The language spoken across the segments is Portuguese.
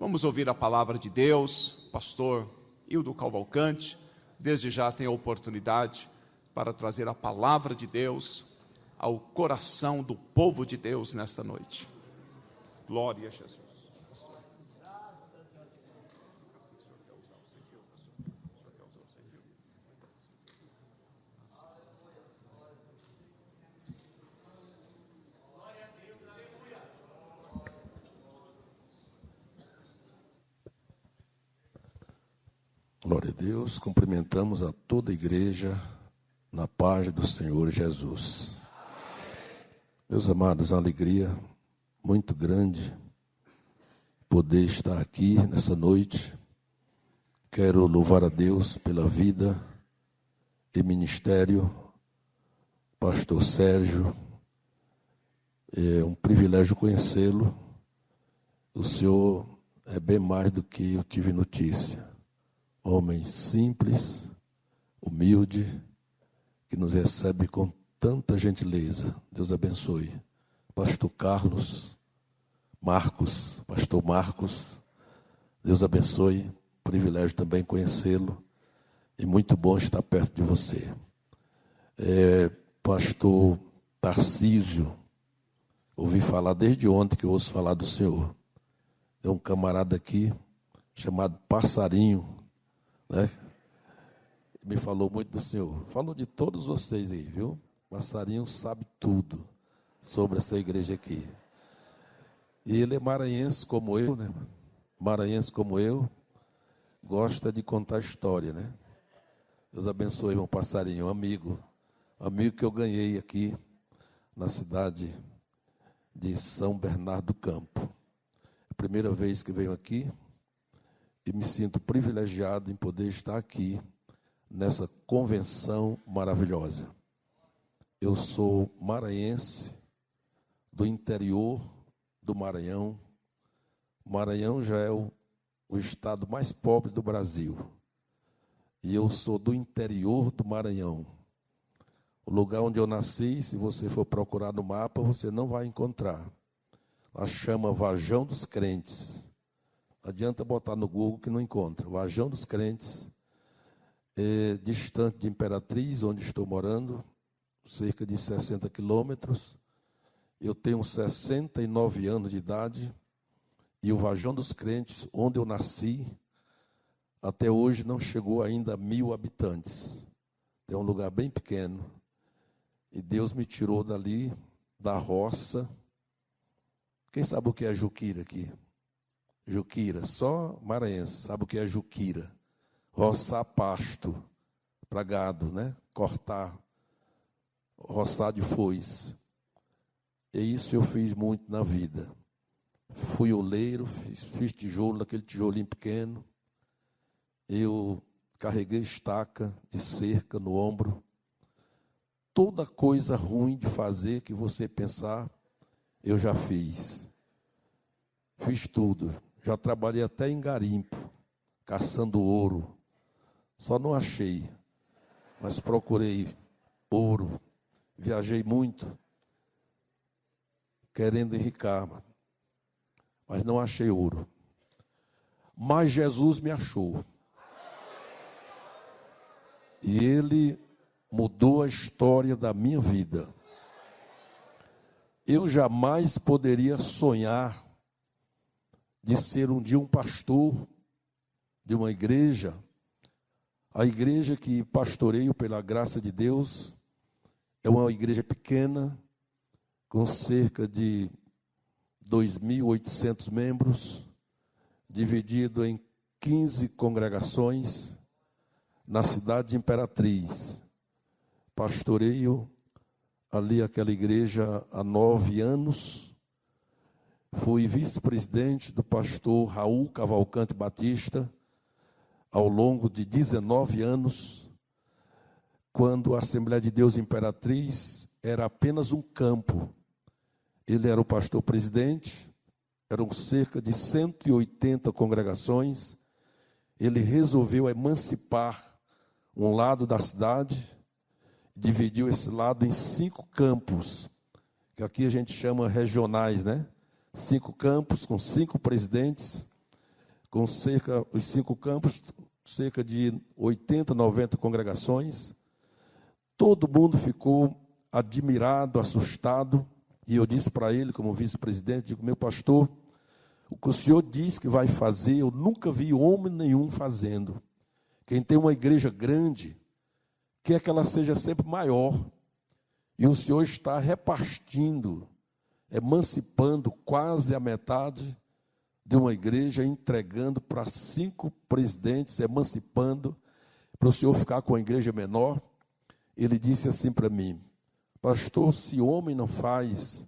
Vamos ouvir a palavra de Deus. Pastor Hildo Cavalcante, desde já tem a oportunidade para trazer a palavra de Deus ao coração do povo de Deus nesta noite. Glória a Jesus. Glória a Deus, cumprimentamos a toda a igreja na paz do Senhor Jesus. Meus amados, é uma alegria muito grande poder estar aqui nessa noite. Quero louvar a Deus pela vida e ministério, pastor Sérgio. É um privilégio conhecê-lo. O senhor é bem mais do que eu tive notícia. Homem simples, humilde, que nos recebe com tanta gentileza. Deus abençoe. Pastor Carlos, pastor Marcos, Deus abençoe. Privilégio também conhecê-lo e muito bom estar perto de você. Pastor Tarcísio, ouvi falar desde ontem que eu ouço falar do senhor. Tem um camarada aqui chamado Passarinho, né? Me falou muito do senhor. Falou de todos vocês aí, viu? Passarinho sabe tudo sobre essa igreja aqui. E ele é maranhense como eu, né? Maranhense como eu, gosta de contar história, né? Deus abençoe, irmão Passarinho, amigo que eu ganhei aqui na cidade de São Bernardo do Campo. É a primeira vez que venho aqui e me sinto privilegiado em poder estar aqui nessa convenção maravilhosa. Eu sou maranhense do interior do Maranhão. O Maranhão já é o estado mais pobre do Brasil. E eu sou do interior do Maranhão. O lugar onde eu nasci, se você for procurar no mapa, você não vai encontrar. Lá chama Varjão dos Crentes. Não adianta botar no Google que não encontra. Varjão dos Crentes, distante de Imperatriz, onde estou morando, cerca de 60 quilômetros. Eu tenho 69 anos de idade e o Varjão dos Crentes, onde eu nasci, até hoje não chegou ainda a 1.000 habitantes. É um lugar bem pequeno. E Deus me tirou dali, da roça. Quem sabe o que é Juquira aqui? Juquira, só maranhense sabe o que é Juquira. Roçar pasto para gado, né? Cortar, roçar de foice. E isso eu fiz muito na vida. Fui oleiro, fiz tijolo, aquele tijolinho pequeno. Eu carreguei estaca e cerca no ombro. Toda coisa ruim de fazer que você pensar, eu já fiz. Fiz tudo. Já trabalhei até em garimpo, caçando ouro. Só não achei, mas procurei ouro. Viajei muito, querendo enricar, mas não achei ouro. Mas Jesus me achou. E Ele mudou a história da minha vida. Eu jamais poderia sonhar de ser um dia um pastor de uma igreja. A igreja que pastoreio pela graça de Deus é uma igreja pequena, com cerca de 2.800 membros, dividido em 15 congregações, na cidade de Imperatriz. Pastoreio ali aquela igreja há 9 anos. Fui vice-presidente do pastor Raul Cavalcante Batista ao longo de 19 anos, quando a Assembleia de Deus Imperatriz era apenas um campo. Ele era o pastor-presidente, eram cerca de 180 congregações. Ele resolveu emancipar um lado da cidade, dividiu esse lado em 5 campos, que aqui a gente chama regionais, né? 5 campos com 5 presidentes, com os 5 campos, cerca de 80, 90 congregações. Todo mundo ficou admirado, assustado, e eu disse para ele, como vice-presidente, digo, meu pastor, o que o senhor diz que vai fazer, eu nunca vi homem nenhum fazendo. Quem tem uma igreja grande, quer que ela seja sempre maior, e o senhor está repartindo, emancipando quase a metade de uma igreja, entregando para 5 presidentes, emancipando, para o senhor ficar com a igreja menor. Ele disse assim para mim, pastor, se homem não faz,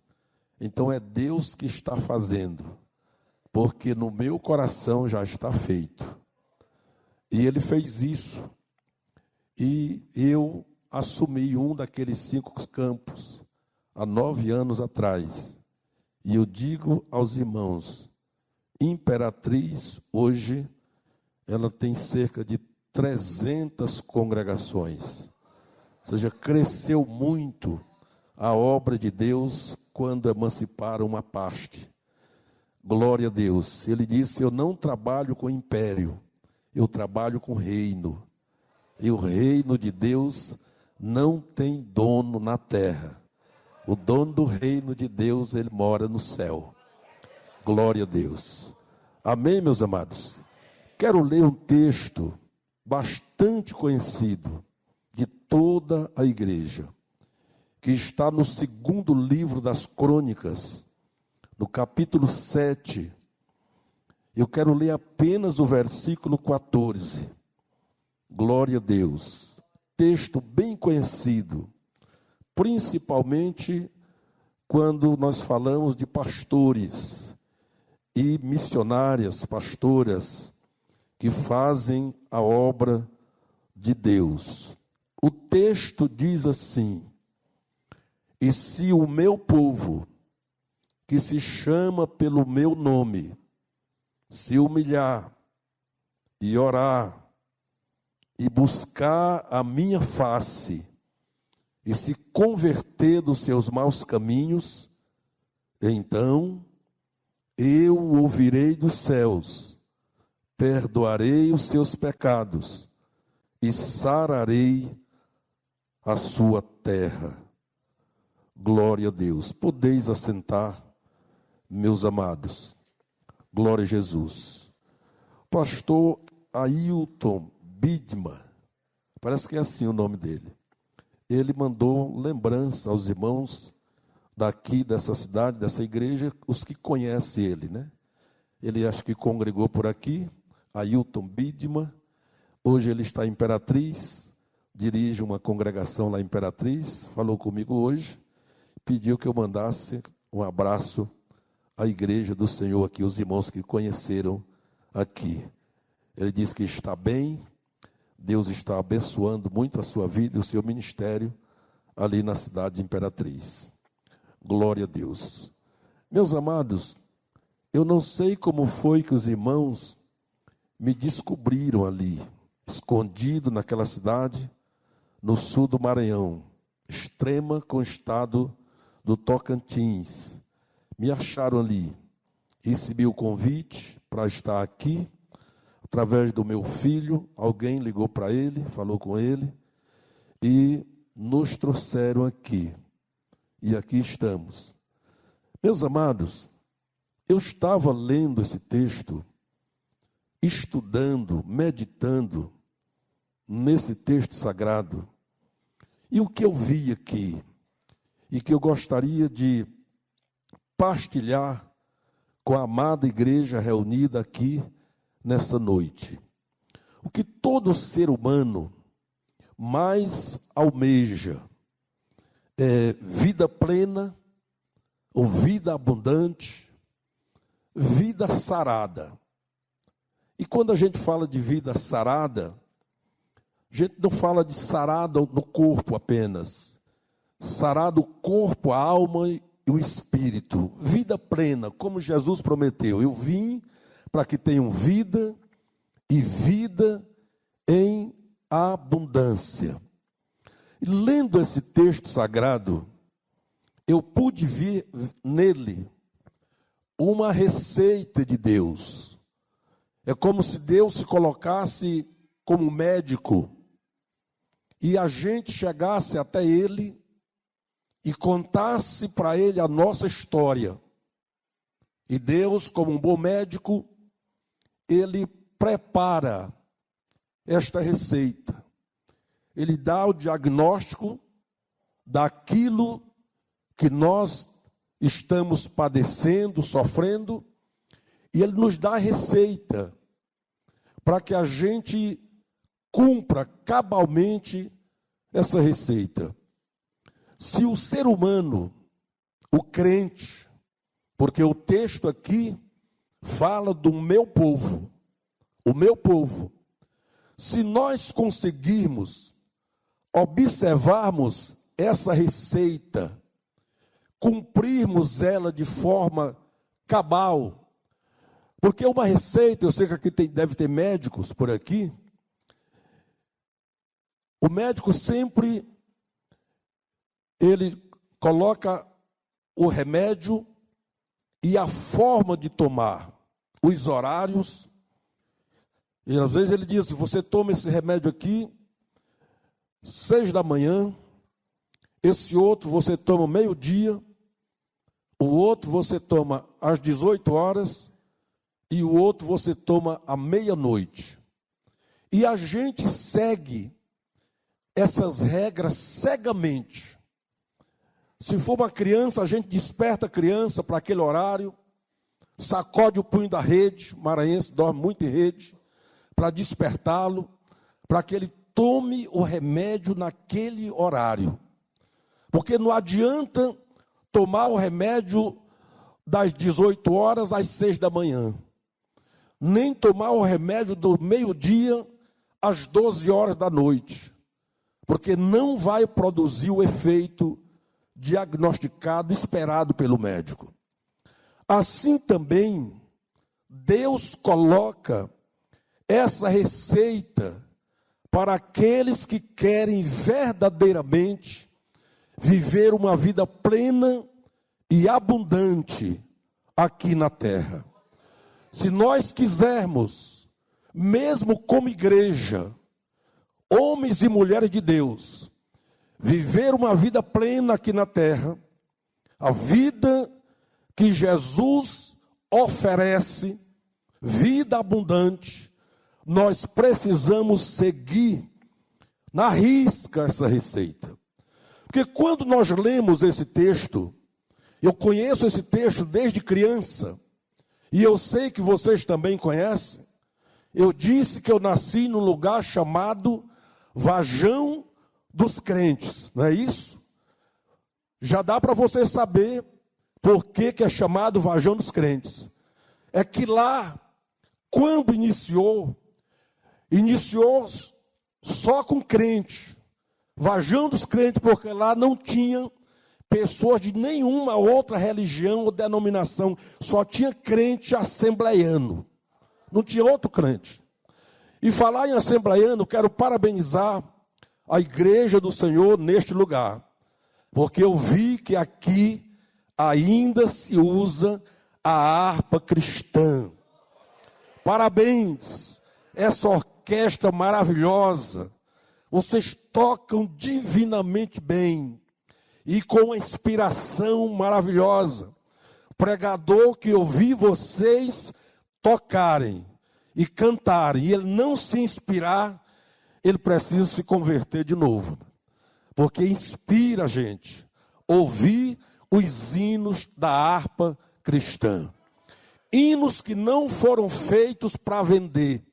então é Deus que está fazendo, porque no meu coração já está feito. E ele fez isso, e eu assumi um daqueles 5 campos, há 9 anos atrás, e eu digo aos irmãos, Imperatriz, hoje, ela tem cerca de 300 congregações. Ou seja, cresceu muito a obra de Deus quando emanciparam uma parte. Glória a Deus. Ele disse, eu não trabalho com império, eu trabalho com reino. E o reino de Deus não tem dono na terra. O dono do reino de Deus, ele mora no céu. Glória a Deus. Amém, meus amados? Quero ler um texto bastante conhecido de toda a igreja, que está no 2º livro das Crônicas, no capítulo 7. Eu quero ler apenas o versículo 14. Glória a Deus. Texto bem conhecido, principalmente quando nós falamos de pastores e missionárias, pastoras, que fazem a obra de Deus. O texto diz assim, e se o meu povo, que se chama pelo meu nome, se humilhar e orar, e buscar a minha face, e se converter dos seus maus caminhos, então eu ouvirei dos céus, perdoarei os seus pecados e sararei a sua terra. Glória a Deus. Podeis assentar, meus amados. Glória a Jesus. Pastor Ailton Bidman, parece que é assim o nome dele. Ele mandou lembrança aos irmãos daqui, dessa cidade, dessa igreja, os que conhecem ele, né? Ele acho que congregou por aqui, Ailton Bidman. Hoje ele está em Imperatriz, dirige uma congregação lá em Imperatriz, falou comigo hoje, pediu que eu mandasse um abraço à igreja do Senhor aqui, os irmãos que conheceram aqui. Ele disse que está bem, Deus está abençoando muito a sua vida e o seu ministério ali na cidade de Imperatriz. Glória a Deus. Meus amados, eu não sei como foi que os irmãos me descobriram ali, escondido naquela cidade, no sul do Maranhão, extrema com o estado do Tocantins. Me acharam ali, recebi o convite para estar aqui, através do meu filho, alguém ligou para ele, falou com ele, e nos trouxeram aqui. E aqui estamos. Meus amados, eu estava lendo esse texto, estudando, meditando nesse texto sagrado, e o que eu vi aqui, e que eu gostaria de partilhar com a amada igreja reunida aqui nessa noite. O que todo ser humano mais almeja é vida plena, ou vida abundante, vida sarada. E quando a gente fala de vida sarada, a gente não fala de sarada no corpo apenas. Sarado o corpo, a alma e o espírito. Vida plena, como Jesus prometeu. Eu vim para que tenham vida e vida em abundância. E lendo esse texto sagrado, eu pude ver nele uma receita de Deus. É como se Deus se colocasse como médico e a gente chegasse até Ele e contasse para Ele a nossa história. E Deus, como um bom médico, Ele prepara esta receita. Ele dá o diagnóstico daquilo que nós estamos padecendo, sofrendo, e Ele nos dá a receita para que a gente cumpra cabalmente essa receita. Se o ser humano, o crente, porque o texto aqui fala do meu povo, o meu povo, se nós conseguirmos observarmos essa receita, cumprirmos ela de forma cabal, porque uma receita, eu sei que aqui deve ter médicos por aqui, o médico sempre, ele coloca o remédio e a forma de tomar, os horários, e às vezes ele diz, você toma esse remédio aqui, 6 da manhã, esse outro você toma meio-dia, o outro você toma às 18 horas, e o outro você toma à meia-noite. E a gente segue essas regras cegamente. Se for uma criança, a gente desperta a criança para aquele horário, sacode o punho da rede, o maranhense dorme muito em rede, para despertá-lo, para que ele tome o remédio naquele horário. Porque não adianta tomar o remédio das 18 horas às 6 da manhã, nem tomar o remédio do meio-dia às 12 horas da noite, porque não vai produzir o efeito diagnosticado, esperado pelo médico. Assim também, Deus coloca essa receita para aqueles que querem verdadeiramente viver uma vida plena e abundante aqui na terra. Se nós quisermos, mesmo como igreja, homens e mulheres de Deus, viver uma vida plena aqui na terra, a vida que Jesus oferece, vida abundante, nós precisamos seguir na risca essa receita. Porque quando nós lemos esse texto, eu conheço esse texto desde criança, e eu sei que vocês também conhecem. Eu disse que eu nasci num lugar chamado Vajão dos Crentes, não é isso? Já dá para você saber por que é chamado Vajão dos Crentes. É que lá, quando iniciou só com crente, Vajão dos Crentes, porque lá não tinha pessoas de nenhuma outra religião ou denominação, só tinha crente assembleiano, não tinha outro crente. E falar em assembleiano, quero parabenizar a igreja do Senhor neste lugar, porque eu vi que aqui ainda se usa a harpa cristã. Parabéns, essa orquestra maravilhosa, vocês tocam divinamente bem, e com uma inspiração maravilhosa. O pregador que eu vi vocês tocarem e cantarem, e ele não se inspirar, ele precisa se converter de novo. Porque inspira a gente ouvir os hinos da harpa cristã. Hinos que não foram feitos para vender.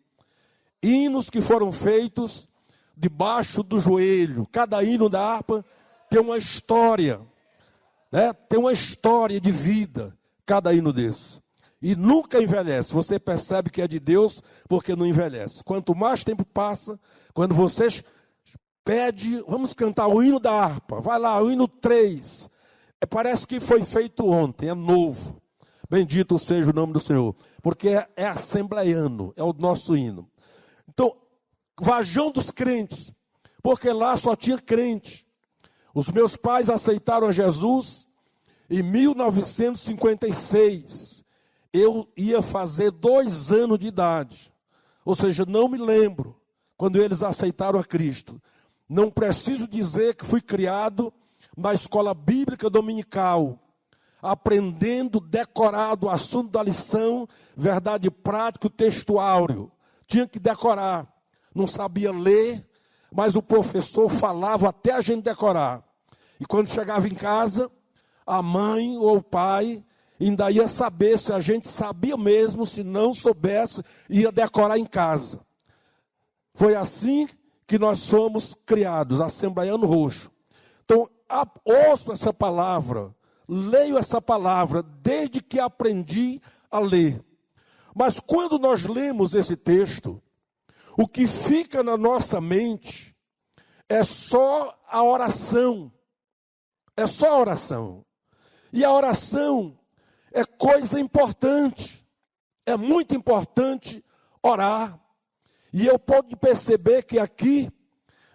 Hinos que foram feitos debaixo do joelho. Cada hino da harpa tem uma história, né? Tem uma história de vida, cada hino desse. E nunca envelhece. Você percebe que é de Deus porque não envelhece. Quanto mais tempo passa, quando vocês pedem, vamos cantar o hino da harpa, vai lá, o hino 3. Parece que foi feito ontem, é novo. Bendito seja o nome do Senhor. Porque é assembleiano, é o nosso hino. Então, Vajão dos Crentes, porque lá só tinha crente. Os meus pais aceitaram a Jesus em 1956. eu ia fazer 2 anos de idade. Ou seja, não me lembro quando eles aceitaram a Cristo. Não preciso dizer que fui criado na escola bíblica dominical, aprendendo, decorado o assunto da lição, verdade prática, o texto áureo. Tinha que decorar. Não sabia ler, mas o professor falava até a gente decorar. E quando chegava em casa, a mãe ou o pai ainda ia saber se a gente sabia mesmo, se não soubesse, ia decorar em casa. Foi assim que nós somos criados, Assembleiano Roxo. Então, ouço essa palavra, leio essa palavra desde que aprendi a ler. Mas quando nós lemos esse texto, o que fica na nossa mente é só a oração. É só a oração. E a oração é coisa importante. É muito importante orar. E eu pude perceber que aqui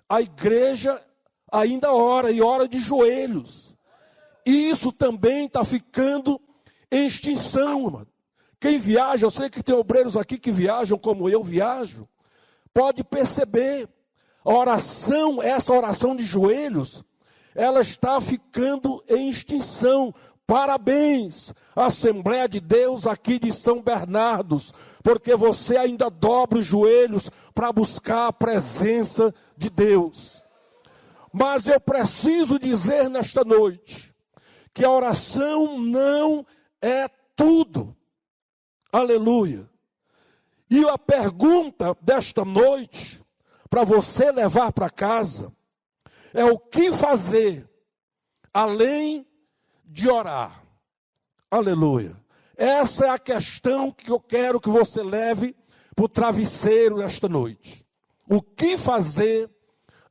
a igreja ainda ora, e ora de joelhos. E isso também está ficando em extinção, mano. Quem viaja, eu sei que tem obreiros aqui que viajam como eu viajo, pode perceber, a oração, essa oração de joelhos, ela está ficando em extinção. Parabéns, Assembleia de Deus aqui de São Bernardos, porque você ainda dobra os joelhos para buscar a presença de Deus. Mas eu preciso dizer nesta noite, que a oração não é tudo. Aleluia. E a pergunta desta noite, para você levar para casa, é o que fazer além de orar. Aleluia. Essa é a questão que eu quero que você leve para o travesseiro esta noite. O que fazer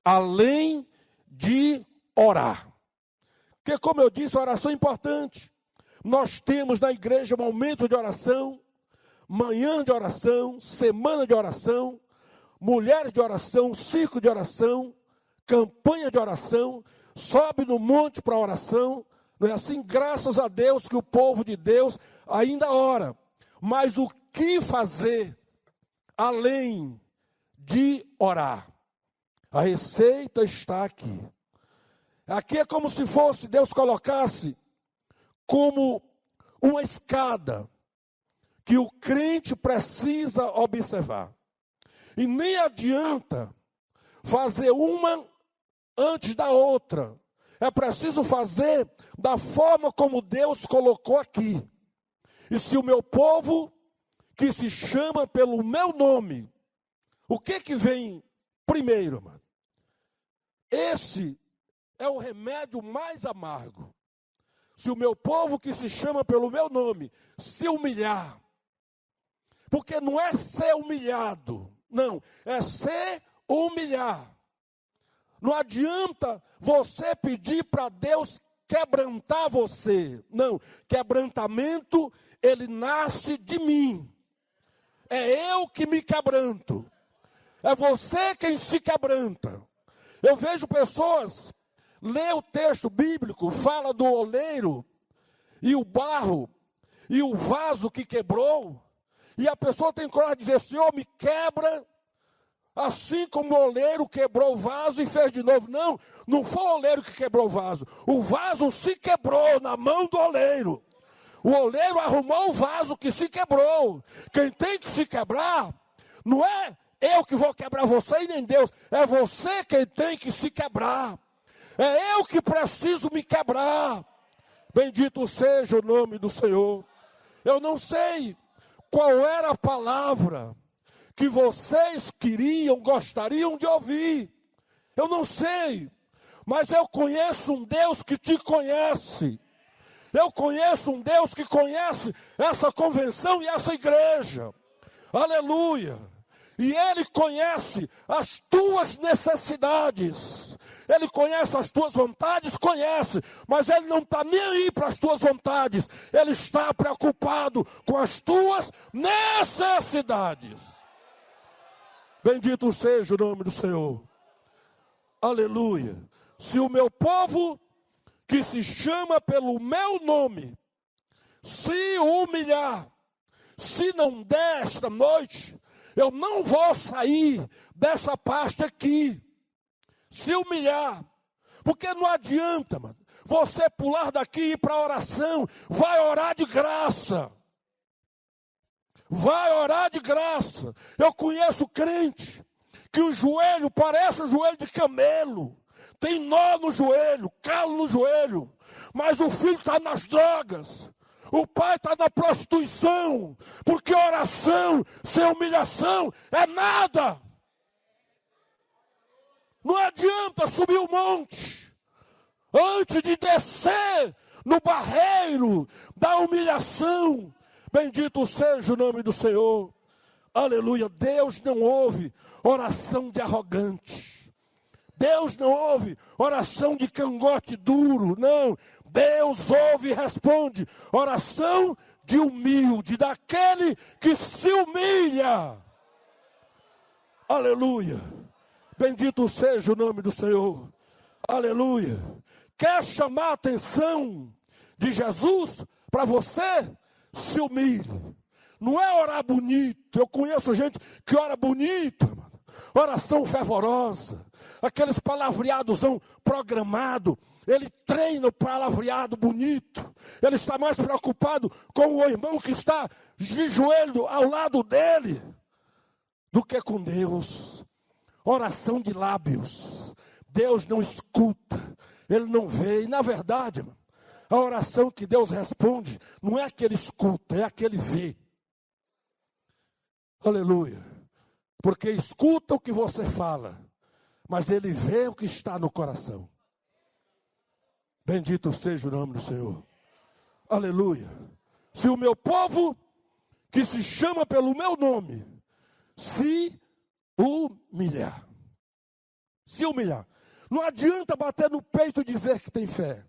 além de orar? Porque, como eu disse, a oração é importante. Nós temos na igreja momento de oração, manhã de oração, semana de oração, mulheres de oração, círculo de oração, campanha de oração, sobe no monte para oração. Não é assim? Graças a Deus que o povo de Deus ainda ora. Mas o que fazer além de orar? A receita está aqui. Aqui é como se fosse, Deus colocasse como uma escada que o crente precisa observar. E nem adianta fazer uma antes da outra. É preciso fazer da forma como Deus colocou aqui. E se o meu povo, que se chama pelo meu nome, o que vem primeiro, mano? Esse é o remédio mais amargo. Se o meu povo, que se chama pelo meu nome, se humilhar. Porque não é ser humilhado, não, é ser humilhar. Não adianta você pedir para Deus quebrantar você. Não, quebrantamento, ele nasce de mim. É eu que me quebranto. É você quem se quebranta. Eu vejo pessoas, lê o texto bíblico, fala do oleiro, e o barro, e o vaso que quebrou, e a pessoa tem coragem de dizer, Senhor, me quebra, assim como o oleiro quebrou o vaso e fez de novo. Não, não foi o oleiro que quebrou o vaso se quebrou na mão do oleiro. O oleiro arrumou o vaso que se quebrou. Quem tem que se quebrar, não é eu que vou quebrar você e nem Deus, é você quem tem que se quebrar. É eu que preciso me quebrar. Bendito seja o nome do Senhor. Eu não sei qual era a palavra que vocês gostariam de ouvir. Eu não sei, mas eu conheço um Deus que te conhece. Eu conheço um Deus que conhece essa convenção e essa igreja. Aleluia. E Ele conhece as tuas necessidades. Ele conhece as tuas vontades, conhece. Mas Ele não está nem aí para as tuas vontades. Ele está preocupado com as tuas necessidades. Bendito seja o nome do Senhor. Aleluia. Se o meu povo, que se chama pelo meu nome, se humilhar, Se não der esta noite, eu não vou sair dessa parte aqui. Se humilhar. Porque não adianta, mano, você pular daqui e ir para a oração. Vai orar de graça. Vai orar de graça. Eu conheço crente que o joelho parece o joelho de camelo. Tem nó no joelho, calo no joelho. Mas o filho está nas drogas. O pai está na prostituição. Porque oração sem humilhação é nada. Não adianta subir o monte antes de descer no barreiro da humilhação. Bendito seja o nome do Senhor. Aleluia. Deus não ouve oração de arrogante. Deus não ouve oração de cangote duro. Não. Deus ouve e responde oração de humilde, daquele que se humilha. Aleluia. Bendito seja o nome do Senhor. Aleluia. Quer chamar a atenção de Jesus para você? Se humilhe. Não é orar bonito. Eu conheço gente que ora bonito, mano. Oração fervorosa. Aqueles palavreados programados. Ele treina o palavreado bonito. Ele está mais preocupado com o irmão que está de joelho ao lado dele do que com Deus. Oração de lábios. Deus não escuta. Ele não vê. E na verdade, mano, a oração que Deus responde não é a que ele escuta, é a que ele vê. Aleluia. Porque escuta o que você fala, mas ele vê o que está no coração. Bendito seja o nome do Senhor. Aleluia. Se o meu povo, que se chama pelo meu nome, se humilhar. Se humilhar. Não adianta bater no peito e dizer que tem fé.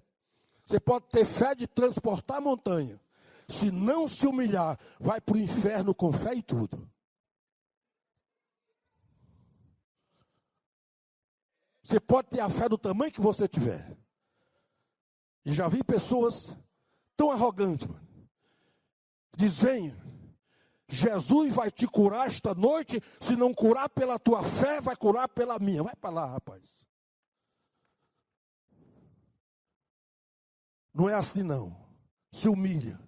Você pode ter fé de transportar a montanha. Se não se humilhar, vai para o inferno com fé e tudo. Você pode ter a fé do tamanho que você tiver. E já vi pessoas tão arrogantes, mano. Dizem, Jesus vai te curar esta noite. Se não curar pela tua fé, vai curar pela minha. Vai para lá, rapaz. Não é assim não. Se humilha.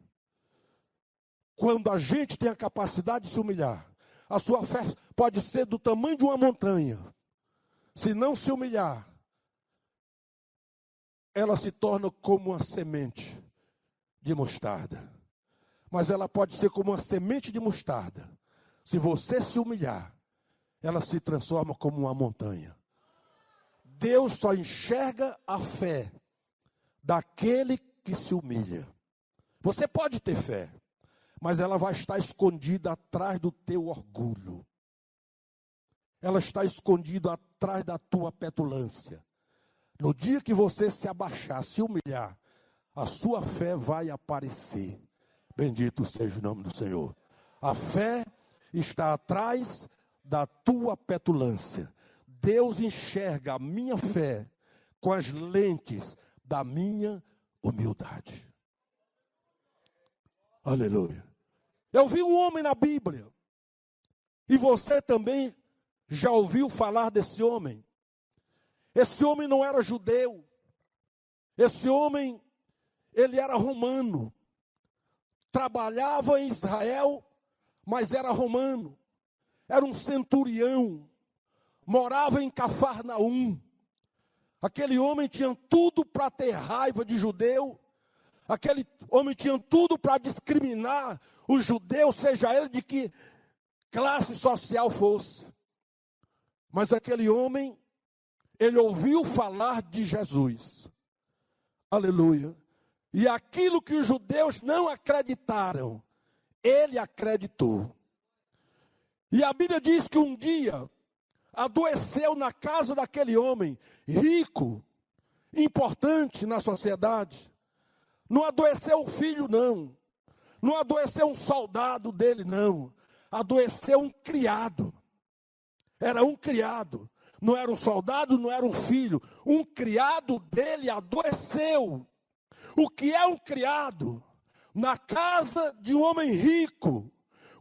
Quando a gente tem a capacidade de se humilhar, a sua fé pode ser do tamanho de uma montanha. Se não se humilhar, ela se torna como uma semente de mostarda. Mas ela pode ser como uma semente de mostarda. Se você se humilhar, ela se transforma como uma montanha. Deus só enxerga a fé daquele que se humilha. Você pode ter fé, mas ela vai estar escondida atrás do teu orgulho. Ela está escondida atrás da tua petulância. No dia que você se abaixar, se humilhar, a sua fé vai aparecer. Bendito seja o nome do Senhor. A fé está atrás da tua petulância. Deus enxerga a minha fé com as lentes da minha humildade. Aleluia. Eu vi um homem na Bíblia. E você também já ouviu falar desse homem. Esse homem não era judeu. Esse homem, ele era romano. Trabalhava em Israel, mas era romano. Era um centurião. Morava em Cafarnaum. Aquele homem tinha tudo para ter raiva de judeu. Aquele homem tinha tudo para discriminar os judeus, seja ele de que classe social fosse. Mas aquele homem, ele ouviu falar de Jesus. Aleluia. E aquilo que os judeus não acreditaram, ele acreditou. E a Bíblia diz que um dia adoeceu na casa daquele homem, rico, importante na sociedade. Não adoeceu o filho, não. Não adoeceu um soldado dele, não. Adoeceu um criado. Era um criado. Não era um soldado, não era um filho. Um criado dele adoeceu. O que é um criado? Na casa de um homem rico,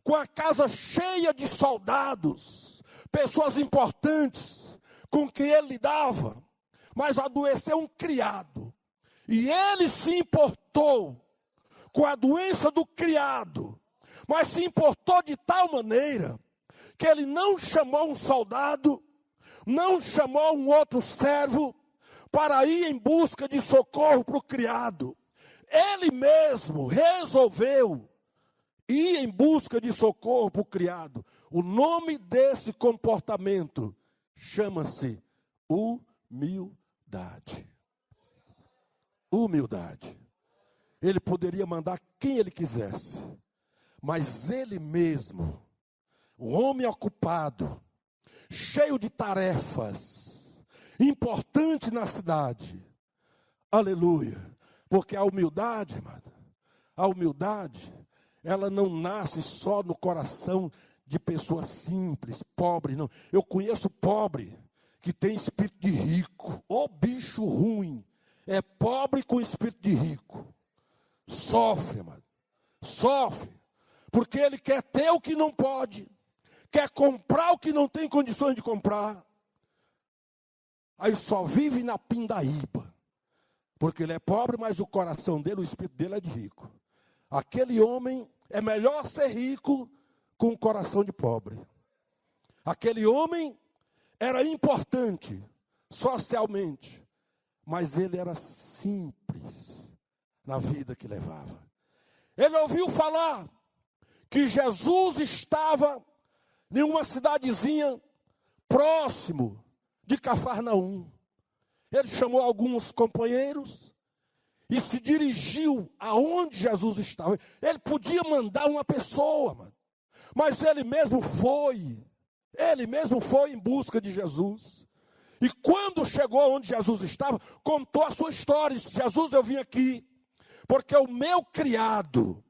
com a casa cheia de soldados, pessoas importantes com quem ele lidava, mas adoeceu um criado. E ele se importou com a doença do criado, mas se importou de tal maneira que ele não chamou um soldado, não chamou um outro servo para ir em busca de socorro para o criado. Ele mesmo resolveu ir em busca de socorro para o criado. O nome desse comportamento chama-se humildade. Humildade. Ele poderia mandar quem ele quisesse, mas ele mesmo, o homem ocupado, cheio de tarefas, importante na cidade, aleluia, porque a humildade, amada, a humildade, ela não nasce só no coração de pessoas simples, pobres, não. Eu conheço pobre que tem espírito de rico, ô bicho ruim, é pobre com espírito de rico, sofre, amada, sofre, porque ele quer ter o que não pode, quer comprar o que não tem condições de comprar, aí só vive na pindaíba, porque ele é pobre, mas o coração dele, o espírito dele é de rico. Aquele homem é melhor ser rico com um coração de pobre. Aquele homem era importante socialmente, mas ele era simples na vida que levava. Ele ouviu falar que Jesus estava em uma cidadezinha próximo de Cafarnaum. Ele chamou alguns companheiros e se dirigiu aonde Jesus estava. Ele podia mandar uma pessoa, mano, mas ele mesmo foi em busca de Jesus. E quando chegou onde Jesus estava, contou a sua história. Disse: Jesus, eu vim aqui porque o meu criado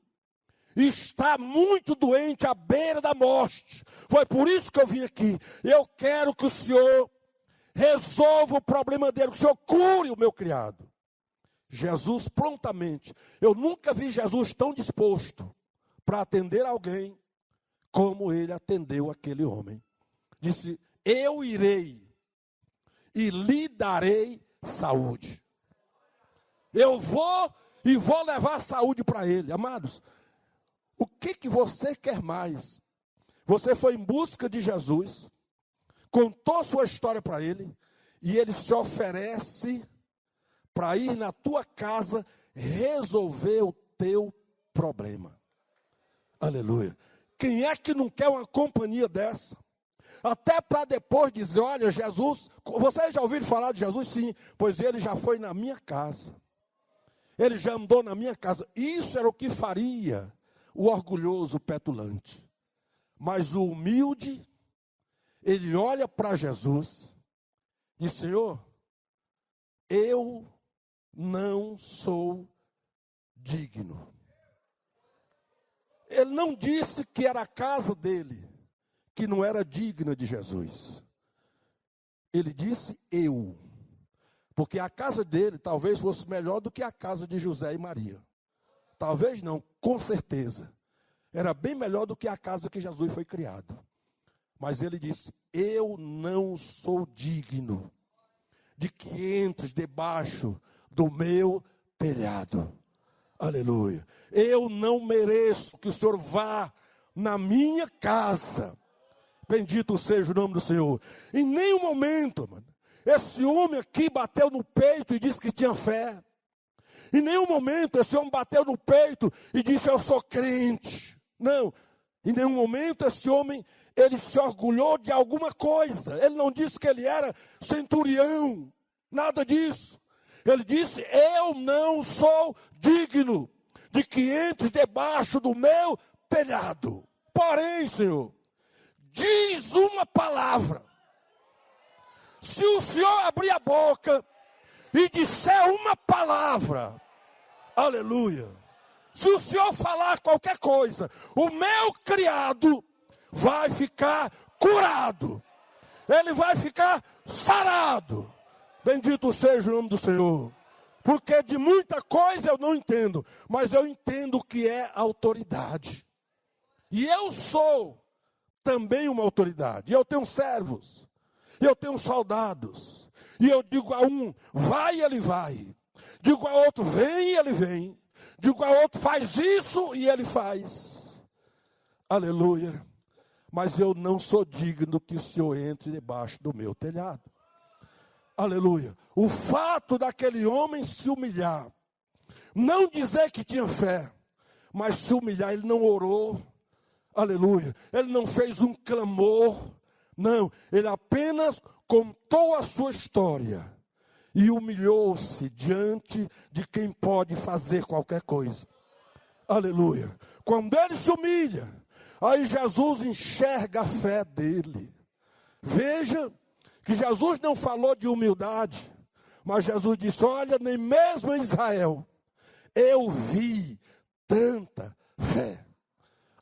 está muito doente, à beira da morte. Foi por isso que eu vim aqui. Eu quero que o Senhor resolva o problema dele, que o Senhor cure o meu criado. Jesus prontamente, eu nunca vi Jesus tão disposto para atender alguém como ele atendeu aquele homem. Disse: eu irei e lhe darei saúde. Eu vou e vou levar saúde para ele. Amados, o que você quer mais? Você foi em busca de Jesus, contou sua história para ele, e ele se oferece para ir na tua casa resolver o teu problema. Aleluia. Quem é que não quer uma companhia dessa? Até para depois dizer: olha, Jesus, vocês já ouviram falar de Jesus? Sim, pois ele já foi na minha casa. Ele já andou na minha casa. Isso era o que faria o orgulhoso, o petulante. Mas o humilde, ele olha para Jesus e diz: Senhor, eu não sou digno. Ele não disse que era a casa dele que não era digna de Jesus. Ele disse eu. Porque a casa dele talvez fosse melhor do que a casa de José e Maria. Talvez não, com certeza. Era bem melhor do que a casa que Jesus foi criado. Mas ele disse: eu não sou digno de que entres debaixo do meu telhado. Aleluia. Eu não mereço que o Senhor vá na minha casa. Bendito seja o nome do Senhor. Em nenhum momento, mano, esse homem aqui bateu no peito e disse que tinha fé. Em nenhum momento esse homem bateu no peito e disse: eu sou crente. Não. Em nenhum momento esse homem, ele se orgulhou de alguma coisa. Ele não disse que ele era centurião. Nada disso. Ele disse: eu não sou digno de que entre debaixo do meu telhado. Porém, Senhor, diz uma palavra. Se o Senhor abrir a boca e disser uma palavra, aleluia. Se o Senhor falar qualquer coisa, o meu criado vai ficar curado. Ele vai ficar sarado. Bendito seja o nome do Senhor. Porque de muita coisa eu não entendo, mas eu entendo o que é autoridade. E eu sou também uma autoridade. Eu tenho servos. Eu tenho soldados. E eu digo a um, vai, ele vai. Digo a outro, vem, ele vem. Digo a outro, faz isso, e ele faz. Aleluia. Mas eu não sou digno que o Senhor entre debaixo do meu telhado. Aleluia. O fato daquele homem se humilhar, não dizer que tinha fé, mas se humilhar, ele não orou. Aleluia. Ele não fez um clamor. Não, ele apenas contou a sua história e humilhou-se diante de quem pode fazer qualquer coisa. Aleluia. Quando ele se humilha, aí Jesus enxerga a fé dele. Veja que Jesus não falou de humildade, mas Jesus disse, olha, nem mesmo em Israel eu vi tanta fé.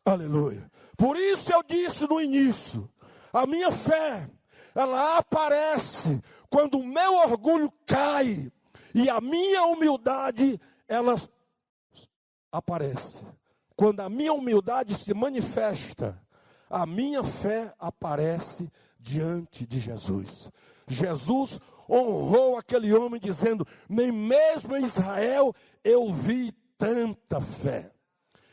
Aleluia. Por isso eu disse no início, a minha fé, ela aparece quando o meu orgulho cai e a minha humildade, ela aparece. Quando a minha humildade se manifesta, a minha fé aparece diante de Jesus. Jesus honrou aquele homem dizendo, nem mesmo em Israel eu vi tanta fé.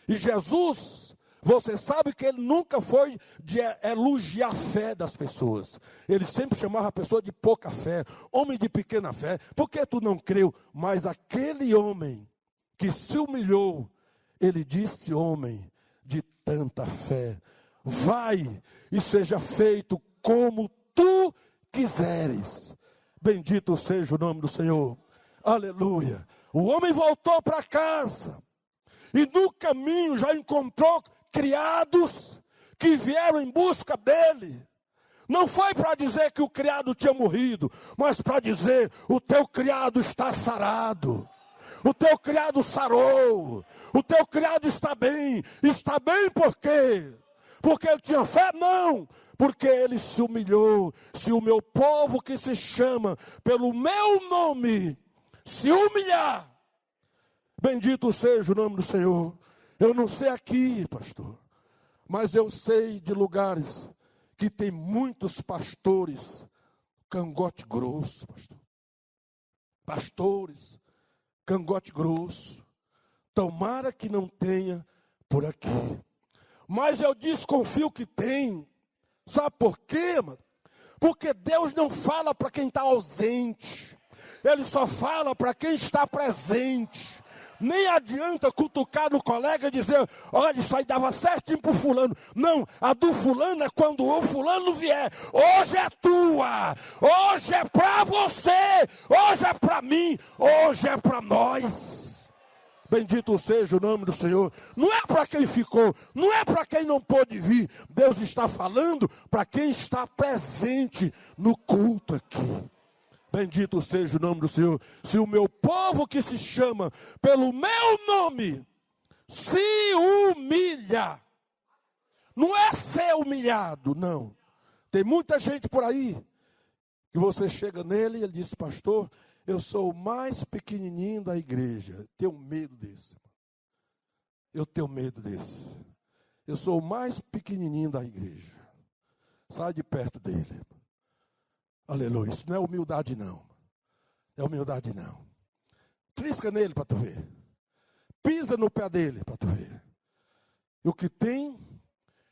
E Jesus, você sabe que ele nunca foi de elogiar a fé das pessoas. Ele sempre chamava a pessoa de pouca fé, homem de pequena fé. Por que tu não creu? Mas aquele homem que se humilhou, ele disse, homem de tanta fé, vai e seja feito como tu quiseres. Bendito seja o nome do Senhor. Aleluia. O homem voltou para casa e no caminho já encontrou criados que vieram em busca dele. Não foi para dizer que o criado tinha morrido, mas para dizer, o teu criado está sarado. O teu criado sarou. O teu criado está bem. Está bem por quê? Porque ele tinha fé? Não. Porque ele se humilhou. Se o meu povo que se chama pelo meu nome se humilhar, bendito seja o nome do Senhor. Eu não sei aqui, pastor, mas eu sei de lugares que tem muitos pastores cangote grosso, pastor. Pastores cangote grosso. Tomara que não tenha por aqui. Mas eu desconfio que tem. Sabe por quê, mano? Porque Deus não fala para quem está ausente. Ele só fala para quem está presente. Nem adianta cutucar no colega e dizer, olha, isso aí dava certinho para o fulano. Não, a do fulano é quando o fulano vier. Hoje é tua, hoje é para você, hoje é para mim, hoje é para nós. Bendito seja o nome do Senhor. Não é para quem ficou, não é para quem não pôde vir. Deus está falando para quem está presente no culto aqui. Bendito seja o nome do Senhor. Se o meu povo que se chama pelo meu nome se humilhar, não é ser humilhado, não. Tem muita gente por aí que você chega nele e ele diz, pastor, eu sou o mais pequenininho da igreja. Tenho medo desse. Eu tenho medo desse. Eu sou o mais pequenininho da igreja. Sai de perto dele. Aleluia. Isso não é humildade, não. É humildade, não. Trisca nele para tu ver. Pisa no pé dele para tu ver. E o que tem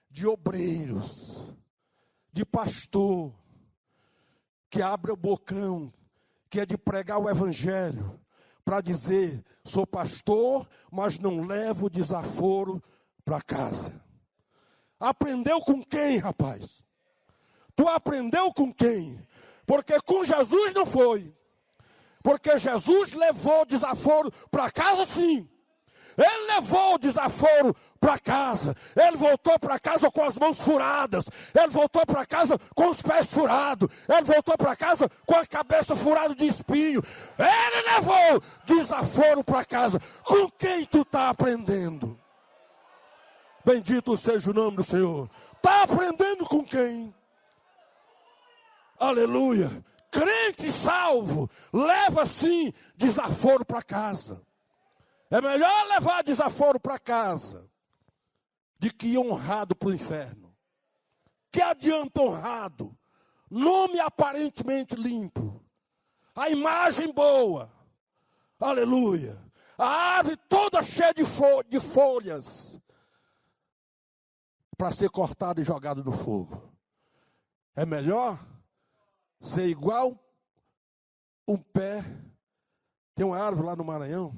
de obreiros, de pastor, que abre o bocão, que é de pregar o evangelho, para dizer, sou pastor, mas não levo desaforo para casa. Aprendeu com quem, rapaz? Tu aprendeu com quem? Porque com Jesus não foi. Porque Jesus levou desaforo para casa, sim. Ele levou o desaforo para casa. Ele voltou para casa com as mãos furadas. Ele voltou para casa com os pés furados. Ele voltou para casa com a cabeça furada de espinho. Ele levou desaforo para casa. Com quem tu está aprendendo? Bendito seja o nome do Senhor. Está aprendendo com quem? Aleluia. Crente salvo leva sim desaforo para casa. É melhor levar desaforo para casa de que honrado para o inferno. Que adianta honrado? Nome aparentemente limpo. A imagem boa. Aleluia. A árvore toda cheia de folhas. Para ser cortada e jogada no fogo. É melhor ser igual um pé. Tem uma árvore lá no Maranhão,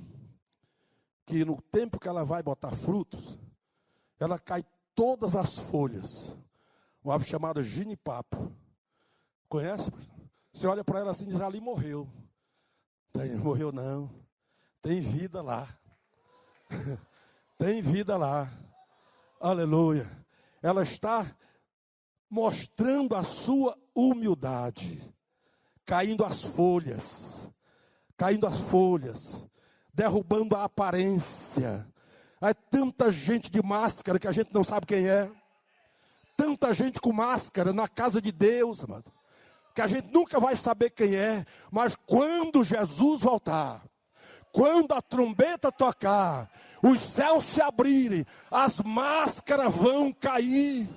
que no tempo que ela vai botar frutos, ela cai todas as folhas. Uma árvore chamada ginipapo. Conhece? Você olha para ela assim e diz, ali morreu. Morreu não. Tem vida lá. Tem vida lá. Aleluia. Ela está mostrando a sua humildade. Caindo as folhas. Caindo as folhas. Derrubando a aparência. Há tanta gente de máscara que a gente não sabe quem é. Tanta gente com máscara na casa de Deus, amado, que a gente nunca vai saber quem é. Mas quando Jesus voltar, quando a trombeta tocar, os céus se abrirem, as máscaras vão cair.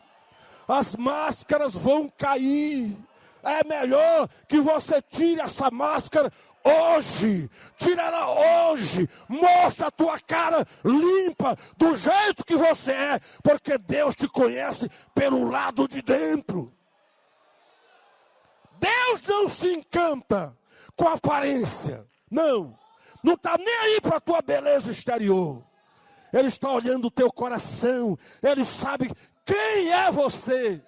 As máscaras vão cair. É melhor que você tire essa máscara hoje. Tira ela hoje. Mostra a tua cara limpa, do jeito que você é. Porque Deus te conhece pelo lado de dentro. Deus não se encanta com a aparência. Não. Não está nem aí para a tua beleza exterior. Ele está olhando o teu coração. Ele sabe quem é você.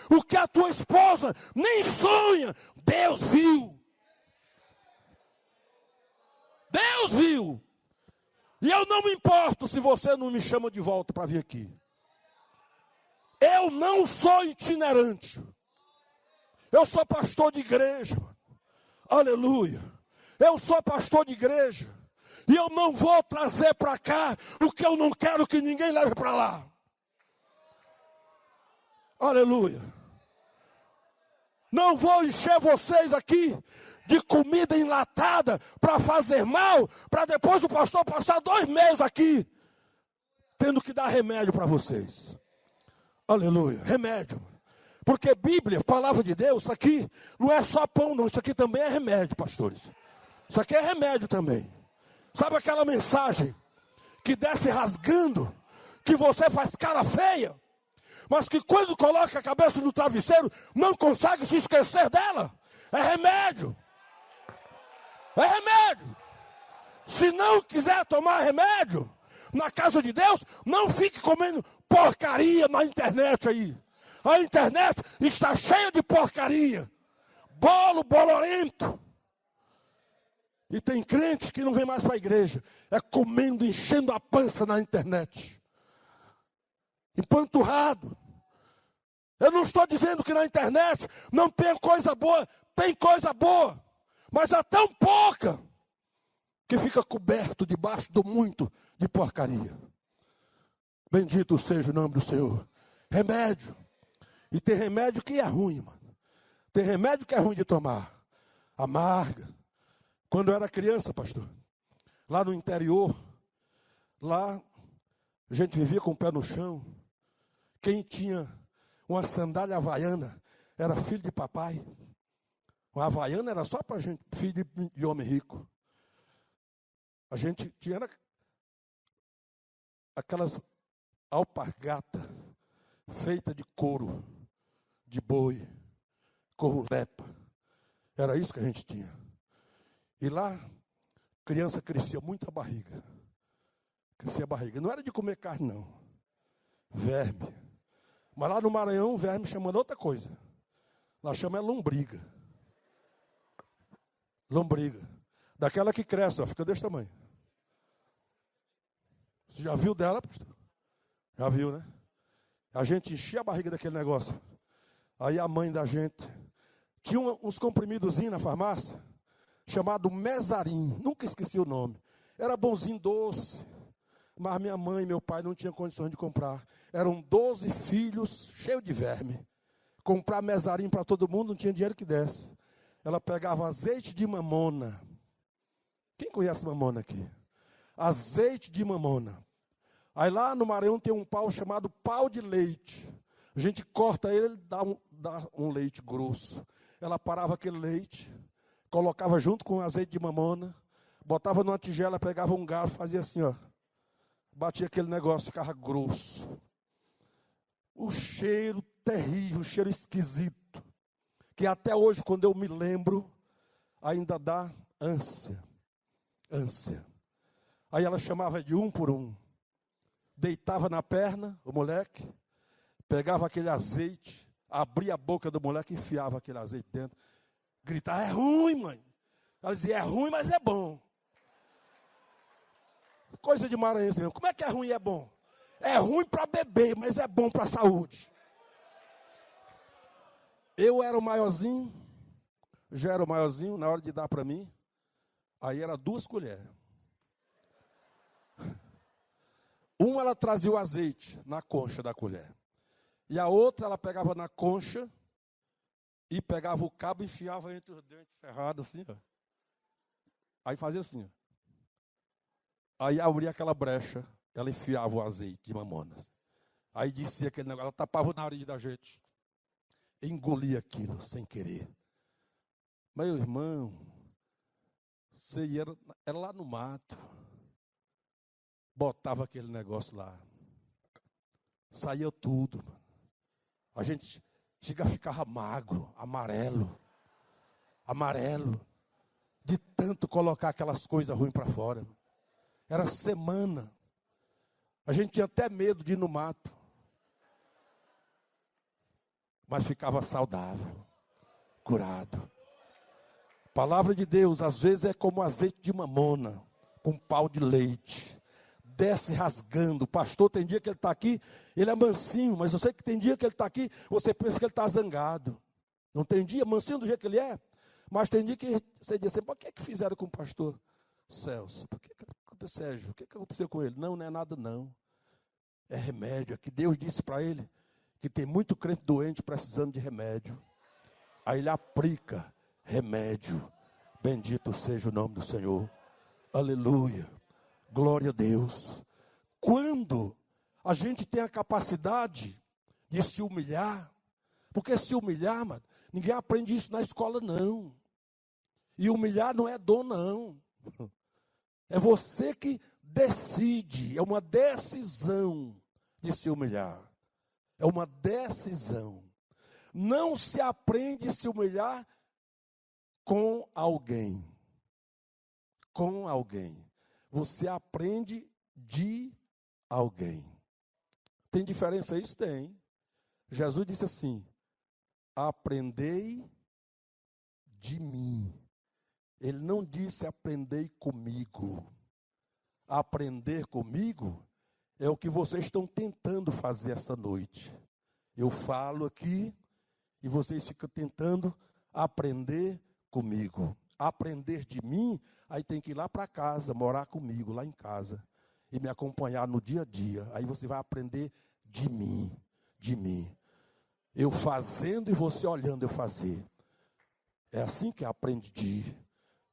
O que a tua esposa nem sonha, Deus viu. Deus viu. E eu não me importo se você não me chama de volta para vir aqui. Eu não sou itinerante. Eu sou pastor de igreja. Aleluia. Eu sou pastor de igreja. E eu não vou trazer para cá o que eu não quero que ninguém leve para lá. Aleluia. Não vou encher vocês aqui de comida enlatada para fazer mal, para depois o pastor passar 2 meses aqui, tendo que dar remédio para vocês. Aleluia, remédio. Porque Bíblia, palavra de Deus, isso aqui não é só pão não, isso aqui também é remédio, pastores. Isso aqui é remédio também. Sabe aquela mensagem que desce rasgando, que você faz cara feia, mas que quando coloca a cabeça no travesseiro, não consegue se esquecer dela? É remédio. É remédio. Se não quiser tomar remédio na casa de Deus, não fique comendo porcaria na internet aí. A internet está cheia de porcaria. Bolo bolorento. E tem crentes que não vem mais para a igreja. É comendo, enchendo a pança na internet. Empanturrado. Eu não estou dizendo que na internet não tem coisa boa. Tem coisa boa. Mas é tão pouca que fica coberto debaixo do muito de porcaria. Bendito seja o nome do Senhor. Remédio. E tem remédio que é ruim, mano. Tem remédio que é ruim de tomar. Amarga. Quando eu era criança, pastor, lá no interior, lá a gente vivia com o pé no chão. Quem tinha uma sandália havaiana era filho de papai. Uma havaiana era só para gente, filho de homem rico. A gente tinha aquelas alpargatas feitas de couro, de boi, couro lepa. Era isso que a gente tinha. E lá, criança crescia muita barriga. Crescia a barriga. Não era de comer carne, não. Verme. Mas lá no Maranhão, o verme chama outra coisa. Lá chama lombriga. Lombriga. Daquela que cresce, ó, fica desse tamanho. Você já viu dela, pastor? Já viu, né? A gente enchia a barriga daquele negócio. Aí a mãe da gente tinha uns comprimidozinhos na farmácia, chamado Mesarim. Nunca esqueci o nome. Era bonzinho, doce. Mas minha mãe e meu pai não tinham condições de comprar. Eram 12 filhos cheios de verme. Comprar Mesarim para todo mundo não tinha dinheiro que desse. Ela pegava azeite de mamona. Quem conhece mamona aqui? Azeite de mamona. Aí lá no Maranhão tem um pau chamado pau de leite. A gente corta ele, dá um leite grosso. Ela parava aquele leite, colocava junto com azeite de mamona, botava numa tigela, pegava um garfo, fazia assim, ó. Batia aquele negócio, ficava grosso. O cheiro terrível, o cheiro esquisito, que até hoje, quando eu me lembro, ainda dá ânsia. Ânsia. Aí ela chamava de um por um. Deitava na perna, o moleque, pegava aquele azeite, abria a boca do moleque e enfiava aquele azeite dentro. Gritava, é ruim, mãe. Ela dizia, é ruim, mas é bom. Coisa de maranhense mesmo. Como é que é ruim e é bom? É ruim para beber, mas é bom para a saúde. Eu era o maiorzinho, já era o maiorzinho, na hora de dar para mim, aí era 2 colheres. Uma ela trazia o azeite na concha da colher. E a outra ela pegava na concha e pegava o cabo e enfiava entre os dentes cerrados assim, ó. Aí fazia assim, ó. Aí abria aquela brecha, ela enfiava o azeite de mamonas. Aí descia aquele negócio, ela tapava o nariz da gente. Engolia aquilo sem querer. Meu irmão, você era lá no mato. Botava aquele negócio lá. Saía tudo, mano. A gente ficava magro, amarelo. Amarelo. De tanto colocar aquelas coisas ruins para fora. Era semana. A gente tinha até medo de ir no mato. Mas ficava saudável, curado. A palavra de Deus, às vezes, é como azeite de mamona, com pau de leite. Desce rasgando. O pastor, tem dia que ele está aqui, ele é mansinho, mas eu sei que tem dia que ele está aqui, você pensa que ele está zangado. Não tem dia, mansinho do jeito que ele é, mas tem dia que você diz assim, por que fizeram com o pastor Celso? Por que aconteceu, Sérgio? O que aconteceu com ele? Não, não é nada não. É remédio. É que Deus disse para ele que tem muito crente doente precisando de remédio. Aí ele aplica remédio. Bendito seja o nome do Senhor. Aleluia. Glória a Deus. Quando a gente tem a capacidade de se humilhar, porque se humilhar, mano, ninguém aprende isso na escola, não. E humilhar não é dom, não. É você que decide, é uma decisão de se humilhar. É uma decisão. Não se aprende a se humilhar com alguém. Com alguém. Você aprende de alguém. Tem diferença isso? Tem. Jesus disse assim, aprendei de mim. Ele não disse aprendei comigo. Aprender comigo é o que vocês estão tentando fazer essa noite. Eu falo aqui e vocês ficam tentando aprender comigo. Aprender de mim, aí tem que ir lá para casa, morar comigo, lá em casa. E me acompanhar no dia a dia. Aí você vai aprender de mim, de mim. Eu fazendo e você olhando eu fazer. É assim que aprende de.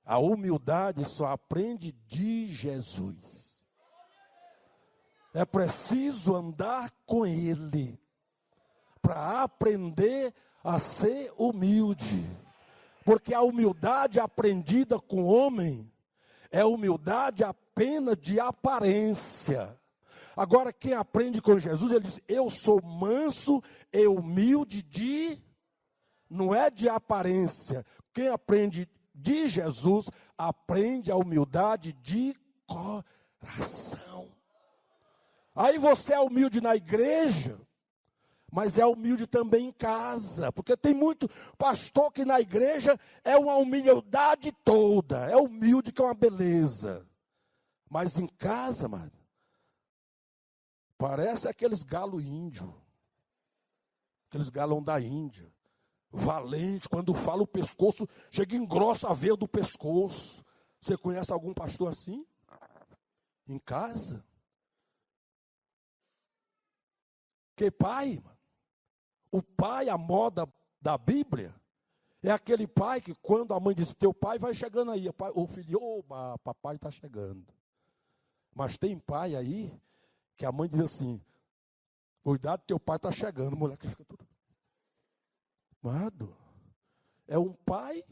A humildade só aprende de Jesus. É preciso andar com Ele para aprender a ser humilde. Porque a humildade aprendida com o homem é humildade apenas de aparência. Agora, quem aprende com Jesus, ele diz, eu sou manso e humilde não é de aparência. Quem aprende de Jesus, aprende a humildade de coração. Aí você é humilde na igreja, mas é humilde também em casa, porque tem muito pastor que na igreja é uma humildade toda, é humilde que é uma beleza, mas em casa, mano, parece aqueles galo índio, aqueles galão da Índia, valente, quando fala o pescoço, chega e engrossa a veia do pescoço. Você conhece algum pastor assim? Em casa? Que pai, mano? O pai, a moda da Bíblia, é aquele pai que quando a mãe diz, teu pai vai chegando aí, o filho, papai está chegando. Mas tem pai aí que a mãe diz assim: cuidado, teu pai está chegando. O moleque fica tudo. Amado, é um pai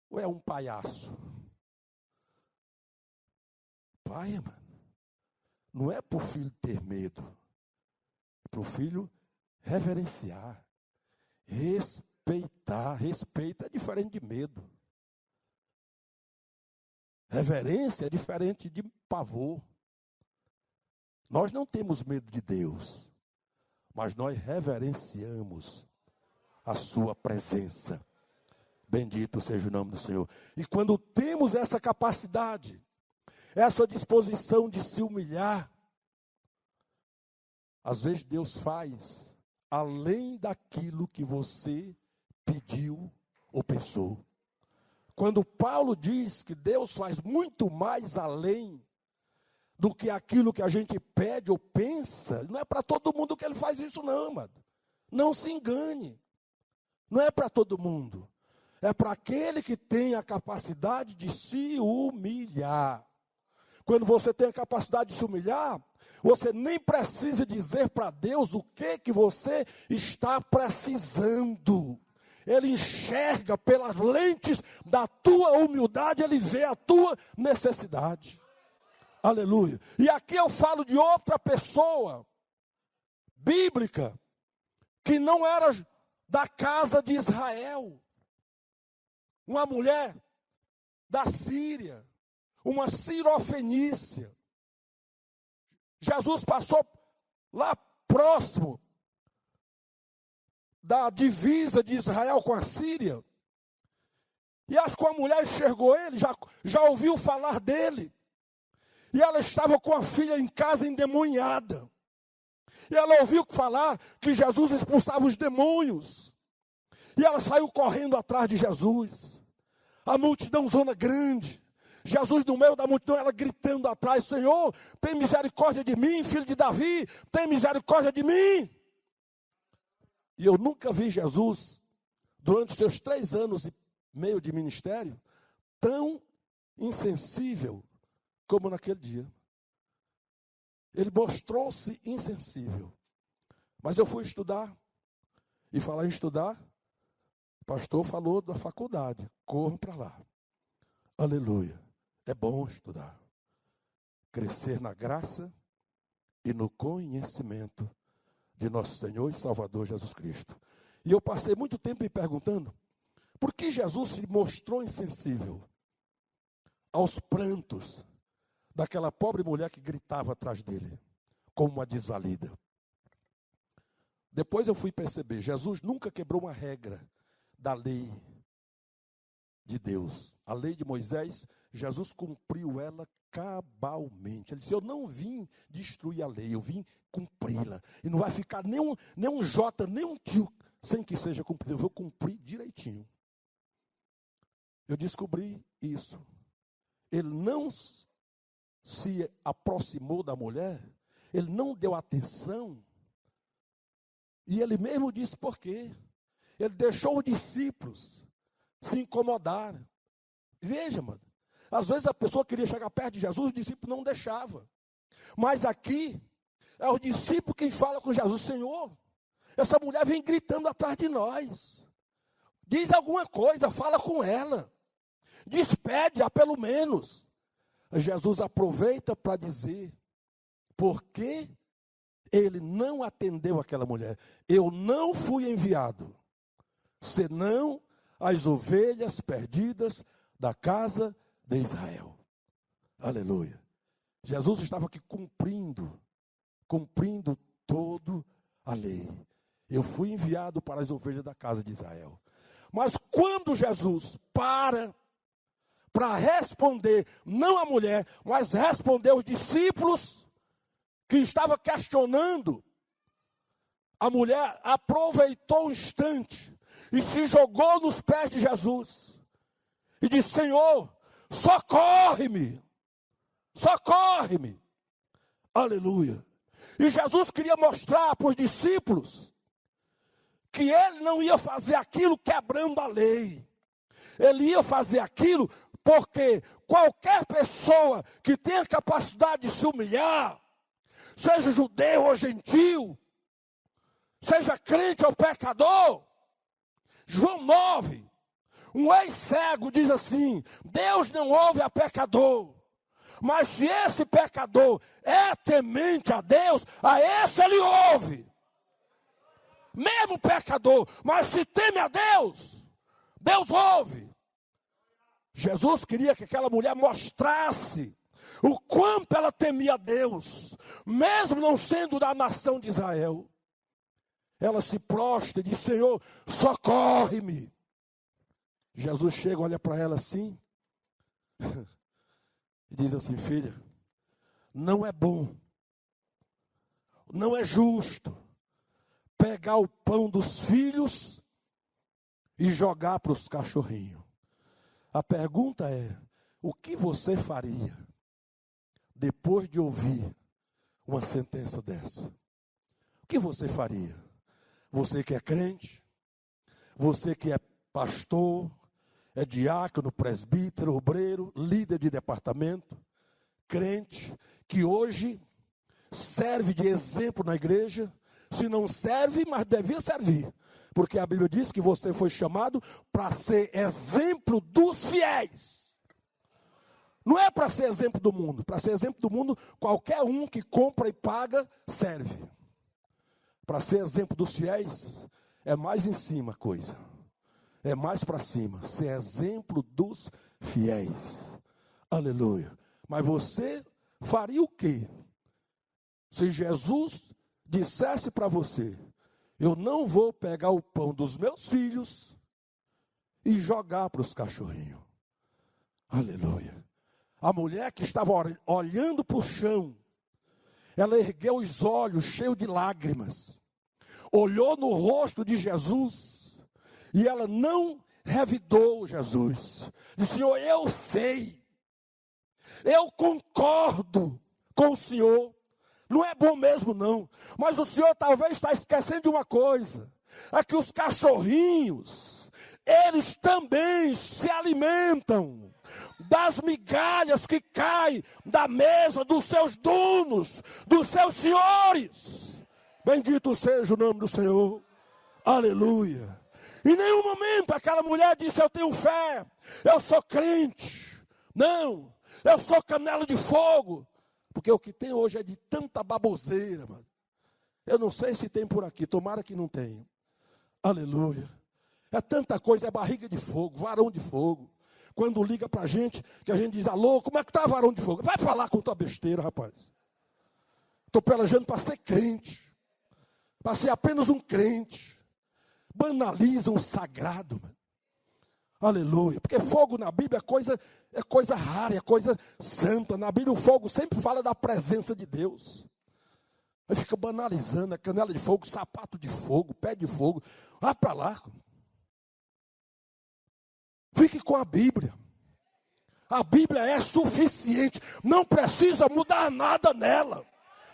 ou é um palhaço? Pai, mano, não é para o filho ter medo, é para o filho reverenciar, respeitar. Respeito é diferente de medo. Reverência é diferente de pavor. Nós não temos medo de Deus, mas nós reverenciamos a sua presença. Bendito seja o nome do Senhor. E quando temos essa capacidade, essa disposição de se humilhar, às vezes Deus faz além daquilo que você pediu ou pensou. Quando Paulo diz que Deus faz muito mais além do que aquilo que a gente pede ou pensa, não é para todo mundo que ele faz isso não, amado. Não se engane. Não é para todo mundo. É para aquele que tem a capacidade de se humilhar. Quando você tem a capacidade de se humilhar, você nem precisa dizer para Deus o que você está precisando. Ele enxerga pelas lentes da tua humildade, ele vê a tua necessidade. Aleluia. E aqui eu falo de outra pessoa bíblica que não era da casa de Israel. Uma mulher da Síria, uma cirofenícia. Jesus passou lá próximo da divisa de Israel com a Síria. E acho que a mulher enxergou ele, já ouviu falar dele. E ela estava com a filha em casa endemoniada. E ela ouviu falar que Jesus expulsava os demônios. E ela saiu correndo atrás de Jesus. A multidão, zona grande. Jesus no meio da multidão, ela gritando atrás: Senhor, tem misericórdia de mim, filho de Davi, tem misericórdia de mim. E eu nunca vi Jesus, durante os seus 3 anos e meio de ministério, tão insensível como naquele dia. Ele mostrou-se insensível. Mas eu fui estudar, e falar em estudar, o pastor falou da faculdade, corram para lá. Aleluia. É bom estudar, crescer na graça e no conhecimento de nosso Senhor e Salvador Jesus Cristo. E eu passei muito tempo me perguntando, por que Jesus se mostrou insensível aos prantos daquela pobre mulher que gritava atrás dele, como uma desvalida? Depois eu fui perceber, Jesus nunca quebrou uma regra da lei de Deus. A lei de Moisés, Jesus cumpriu ela cabalmente. Ele disse: eu não vim destruir a lei, eu vim cumpri-la. E não vai ficar nem um jota, nem um tio, sem que seja cumprido. Eu vou cumprir direitinho. Eu descobri isso. Ele não se aproximou da mulher, ele não deu atenção. E ele mesmo disse por quê. Ele deixou os discípulos se incomodarem. Veja, mano, às vezes a pessoa queria chegar perto de Jesus, o discípulo não deixava. Mas aqui, é o discípulo quem fala com Jesus: Senhor, essa mulher vem gritando atrás de nós. Diz alguma coisa, fala com ela. Despede-a pelo menos. Jesus aproveita para dizer por que ele não atendeu aquela mulher. Eu não fui enviado, senão as ovelhas perdidas da casa de Israel. Aleluia. Jesus estava aqui cumprindo toda a lei. Eu fui enviado para as ovelhas da casa de Israel. Mas quando Jesus para responder, não a mulher, mas responder os discípulos que estavam questionando, a mulher aproveitou o instante e se jogou nos pés de Jesus e disse: Senhor, socorre-me, socorre-me. Aleluia. E Jesus queria mostrar para os discípulos que ele não ia fazer aquilo quebrando a lei. Ele ia fazer aquilo porque qualquer pessoa que tenha capacidade de se humilhar, seja judeu ou gentil, seja crente ou pecador. João 9, um ex-cego diz assim: Deus não ouve a pecador, mas se esse pecador é temente a Deus, a esse ele ouve. Mesmo pecador, mas se teme a Deus, Deus ouve. Jesus queria que aquela mulher mostrasse o quanto ela temia a Deus, mesmo não sendo da nação de Israel. Ela se prostra e diz: Senhor, socorre-me. Jesus chega, olha para ela assim, e diz assim: filha, não é bom, não é justo pegar o pão dos filhos e jogar para os cachorrinhos. A pergunta é: o que você faria depois de ouvir uma sentença dessa? O que você faria? Você que é crente, você que é pastor, é diácono, presbítero, obreiro, líder de departamento, crente, que hoje serve de exemplo na igreja. Se não serve, mas devia servir, porque a Bíblia diz que você foi chamado para ser exemplo dos fiéis. Não é para ser exemplo do mundo. Para ser exemplo do mundo, qualquer um que compra e paga serve. Para ser exemplo dos fiéis, é mais em cima a coisa. É mais para cima. Ser exemplo dos fiéis. Aleluia. Mas você faria o quê? Se Jesus dissesse para você: eu não vou pegar o pão dos meus filhos e jogar para os cachorrinhos. Aleluia. A mulher que estava olhando para o chão, ela ergueu os olhos cheios de lágrimas, olhou no rosto de Jesus, e ela não revidou Jesus. Disse: Senhor, eu sei, eu concordo com o Senhor, não é bom mesmo não, mas o Senhor talvez está esquecendo de uma coisa, é que os cachorrinhos, eles também se alimentam das migalhas que caem da mesa dos seus donos, dos seus senhores. Bendito seja o nome do Senhor. Aleluia. Em nenhum momento aquela mulher disse: eu tenho fé, eu sou crente. Não, eu sou canela de fogo. Porque o que tem hoje é de tanta baboseira, mano. Eu não sei se tem por aqui, tomara que não tenha. Aleluia. É tanta coisa, é barriga de fogo, varão de fogo. Quando liga pra gente, que a gente diz: alô, como é que tá, varão de fogo? Vai pra lá com tua besteira, rapaz. Estou pelejando para ser crente, para ser apenas um crente. Banalizam o sagrado, mano. Aleluia. Porque fogo na Bíblia é coisa rara, é coisa santa. Na Bíblia o fogo sempre fala da presença de Deus. Aí fica banalizando, é canela de fogo, sapato de fogo, pé de fogo. Vá para lá. Fique com a Bíblia. A Bíblia é suficiente. Não precisa mudar nada nela.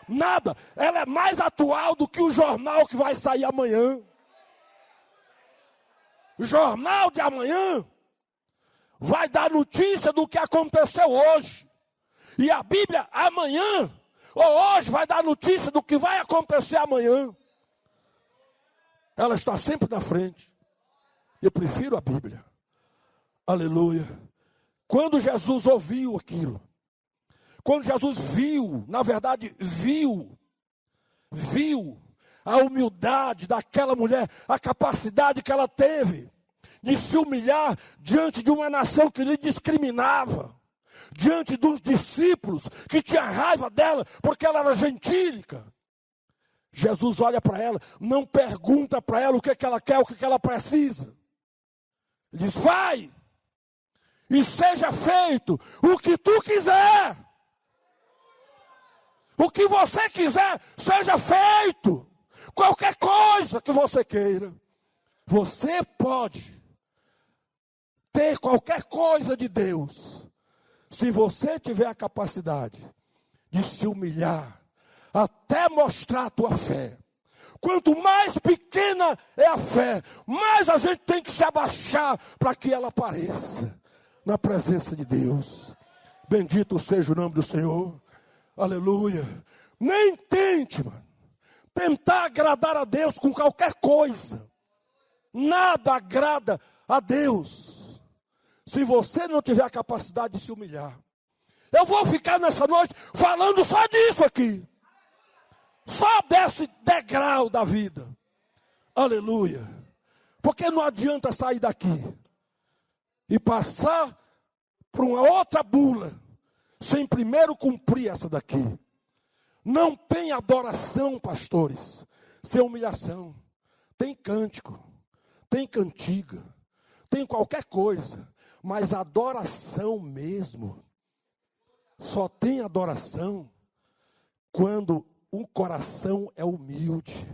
Nada. Ela é mais atual do que o jornal que vai sair amanhã. O jornal de amanhã vai dar notícia do que aconteceu hoje. E a Bíblia amanhã, ou hoje, vai dar notícia do que vai acontecer amanhã. Ela está sempre na frente. Eu prefiro a Bíblia. Aleluia. Quando Jesus ouviu aquilo, quando Jesus viu, na verdade viu a humildade daquela mulher, a capacidade que ela teve de se humilhar diante de uma nação que lhe discriminava, diante dos discípulos que tinha raiva dela porque ela era gentílica. Jesus olha para ela, não pergunta para ela o que ela quer, o que ela precisa. Ele diz: vai e seja feito o que tu quiser. O que você quiser, seja feito. Qualquer coisa que você queira. Você pode ter qualquer coisa de Deus, se você tiver a capacidade de se humilhar, até mostrar a tua fé. Quanto mais pequena é a fé, mais a gente tem que se abaixar para que ela apareça na presença de Deus. Bendito seja o nome do Senhor. Aleluia. Nem tente, mano, tentar agradar a Deus com qualquer coisa. Nada agrada a Deus se você não tiver a capacidade de se humilhar. Eu vou ficar nessa noite falando só disso aqui. Só desse degrau da vida. Aleluia. Porque não adianta sair daqui e passar para uma outra bula sem primeiro cumprir essa daqui. Não tem adoração, pastores, sem humilhação. Tem cântico, tem cantiga, tem qualquer coisa, mas adoração mesmo, só tem adoração quando o coração é humilde.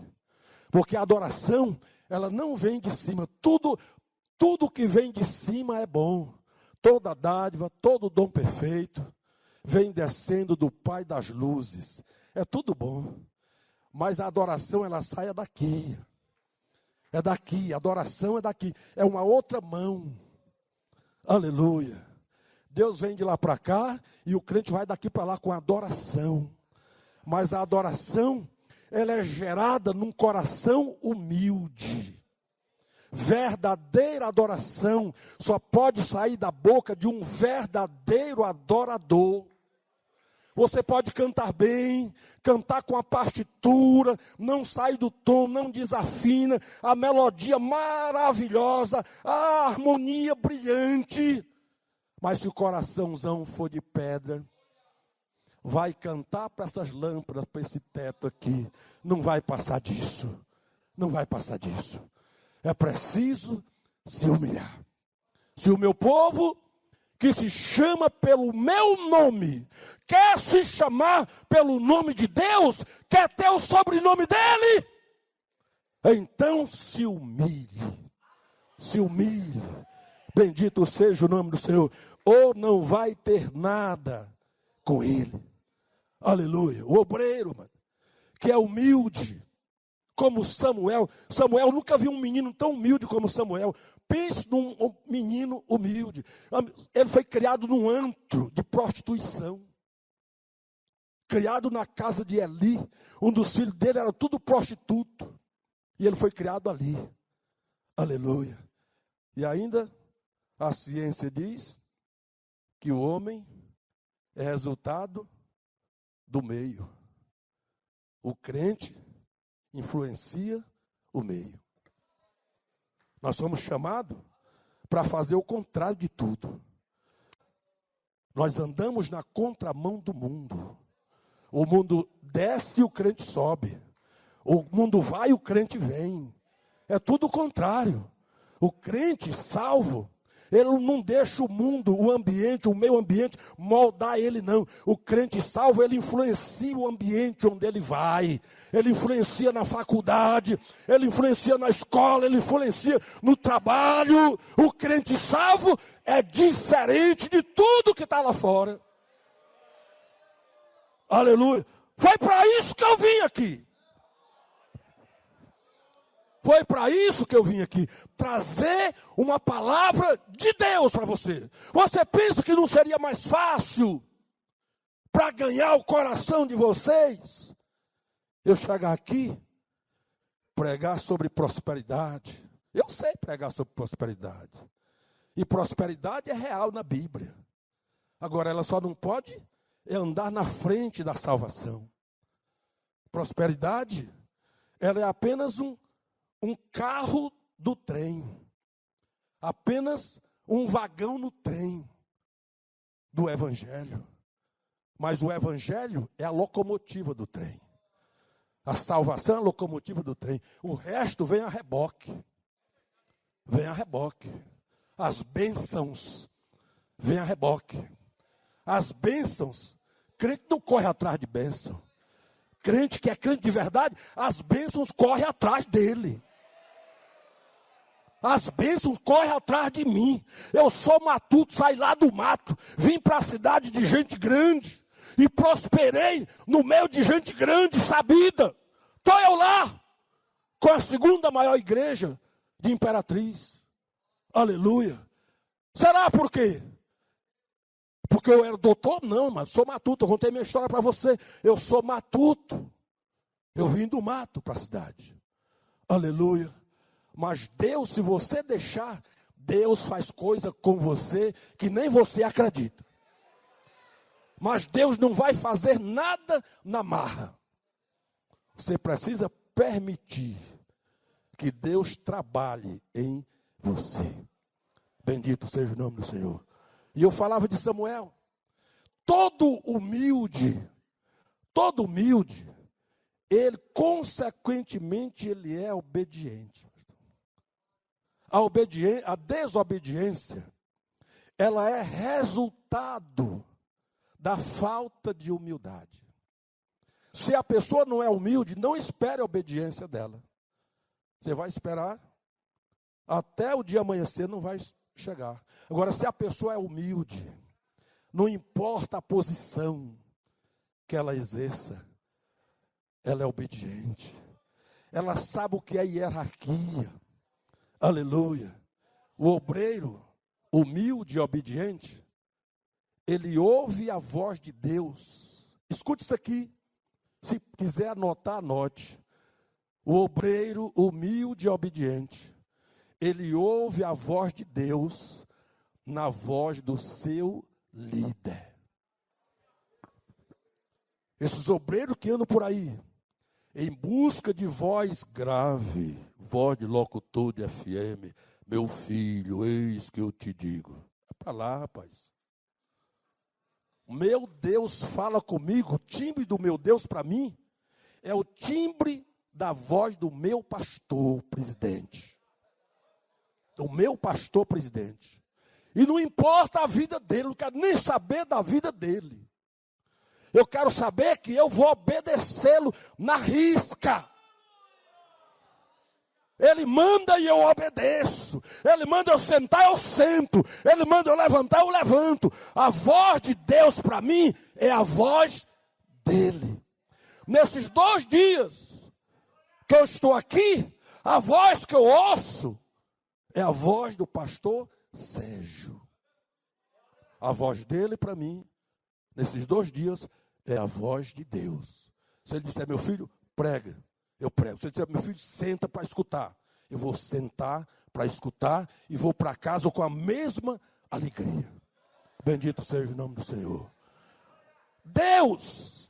Porque a adoração, ela não vem de cima. Tudo que vem de cima é bom. Toda dádiva, todo dom perfeito vem descendo do Pai das luzes. É tudo bom. Mas a adoração, ela sai daqui. É daqui, a adoração é daqui. É uma outra mão. Aleluia. Deus vem de lá para cá e o crente vai daqui para lá com adoração. Mas a adoração, ela é gerada num coração humilde. Verdadeira adoração só pode sair da boca de um verdadeiro adorador. Você pode cantar bem, cantar com a partitura, não sai do tom, não desafina, a melodia maravilhosa, a harmonia brilhante. Mas se o coraçãozão for de pedra, vai cantar para essas lâmpadas, para esse teto aqui. Não vai passar disso. Não vai passar disso. É preciso se humilhar. Se o meu povo, que se chama pelo meu nome, quer se chamar pelo nome de Deus, quer ter o sobrenome dele, então se humilhe. Se humilhe. Bendito seja o nome do Senhor. Ou não vai ter nada com ele. Aleluia. O obreiro, mano, que é humilde, como Samuel. Samuel nunca viu um menino tão humilde como Samuel. Pense num menino humilde. Ele foi criado num antro de prostituição. Criado na casa de Eli. Um dos filhos dele era tudo prostituto. E ele foi criado ali. Aleluia. E ainda a ciência diz que o homem é resultado do meio. O crente influencia o meio. Nós somos chamados para fazer o contrário de tudo. Nós andamos na contramão do mundo. O mundo desce e o crente sobe. O mundo vai e o crente vem. É tudo o contrário. O crente salvo, ele não deixa o mundo, o ambiente, o meio ambiente moldar ele, não. O crente salvo, ele influencia o ambiente onde ele vai. Ele influencia na faculdade, ele influencia na escola, ele influencia no trabalho. O crente salvo é diferente de tudo que está lá fora. Aleluia. Foi para isso que eu vim aqui. Foi para isso que eu vim aqui, trazer uma palavra de Deus para você. Você pensa que não seria mais fácil para ganhar o coração de vocês? Eu chegar aqui, pregar sobre prosperidade. Eu sei pregar sobre prosperidade. E prosperidade é real na Bíblia. Agora, ela só não pode andar na frente da salvação. Prosperidade, ela é apenas um carro do trem, apenas um vagão no trem do Evangelho. Mas o Evangelho é a locomotiva do trem. A salvação é a locomotiva do trem. O resto vem a reboque. Vem a reboque. As bênçãos vêm a reboque. As bênçãos, crente não corre atrás de bênção. Crente que é crente de verdade, as bênçãos correm atrás dele. As bênçãos correm atrás de mim. Eu sou matuto, saí lá do mato, vim para a cidade de gente grande e prosperei no meio de gente grande, sabida. Estou eu lá, com a segunda maior igreja de Imperatriz. Aleluia. Será por quê? Porque eu era doutor? Não, mas sou matuto. Eu contei minha história para você. Eu sou matuto. Eu vim do mato para a cidade. Aleluia. Mas Deus, se você deixar, Deus faz coisa com você que nem você acredita. Mas Deus não vai fazer nada na marra. Você precisa permitir que Deus trabalhe em você. Bendito seja o nome do Senhor. E eu falava de Samuel. Todo humilde, ele consequentemente ele é obediente. A desobediência, ela é resultado da falta de humildade. Se a pessoa não é humilde, não espere a obediência dela. Você vai esperar até o dia amanhecer, não vai chegar. Agora, se a pessoa é humilde, não importa a posição que ela exerça, ela é obediente. Ela sabe o que é hierarquia. Aleluia. O obreiro, humilde e obediente, ele ouve a voz de Deus. Escute isso aqui. Se quiser anotar, anote. O obreiro, humilde e obediente, ele ouve a voz de Deus na voz do seu líder. Esses obreiros que andam por aí, em busca de voz grave, voz de locutor de FM, meu filho, eis que eu te digo. É para lá, rapaz. Meu Deus fala comigo, o timbre do meu Deus para mim é o timbre da voz do meu pastor presidente. O meu pastor presidente. E não importa a vida dele, não quero nem saber da vida dele. Eu quero saber que eu vou obedecê-lo na risca. Ele manda e eu obedeço. Ele manda eu sentar, eu sento. Ele manda eu levantar, eu levanto. A voz de Deus para mim é a voz dele. Nesses 2 dias que eu estou aqui, a voz que eu ouço é a voz do pastor Sérgio. A voz dele para mim, nesses 2 dias, é a voz de Deus. Se ele disser, meu filho, prega, eu prego. Se ele disser, meu filho, senta para escutar, eu vou sentar para escutar e vou para casa com a mesma alegria. Bendito seja o nome do Senhor. Deus,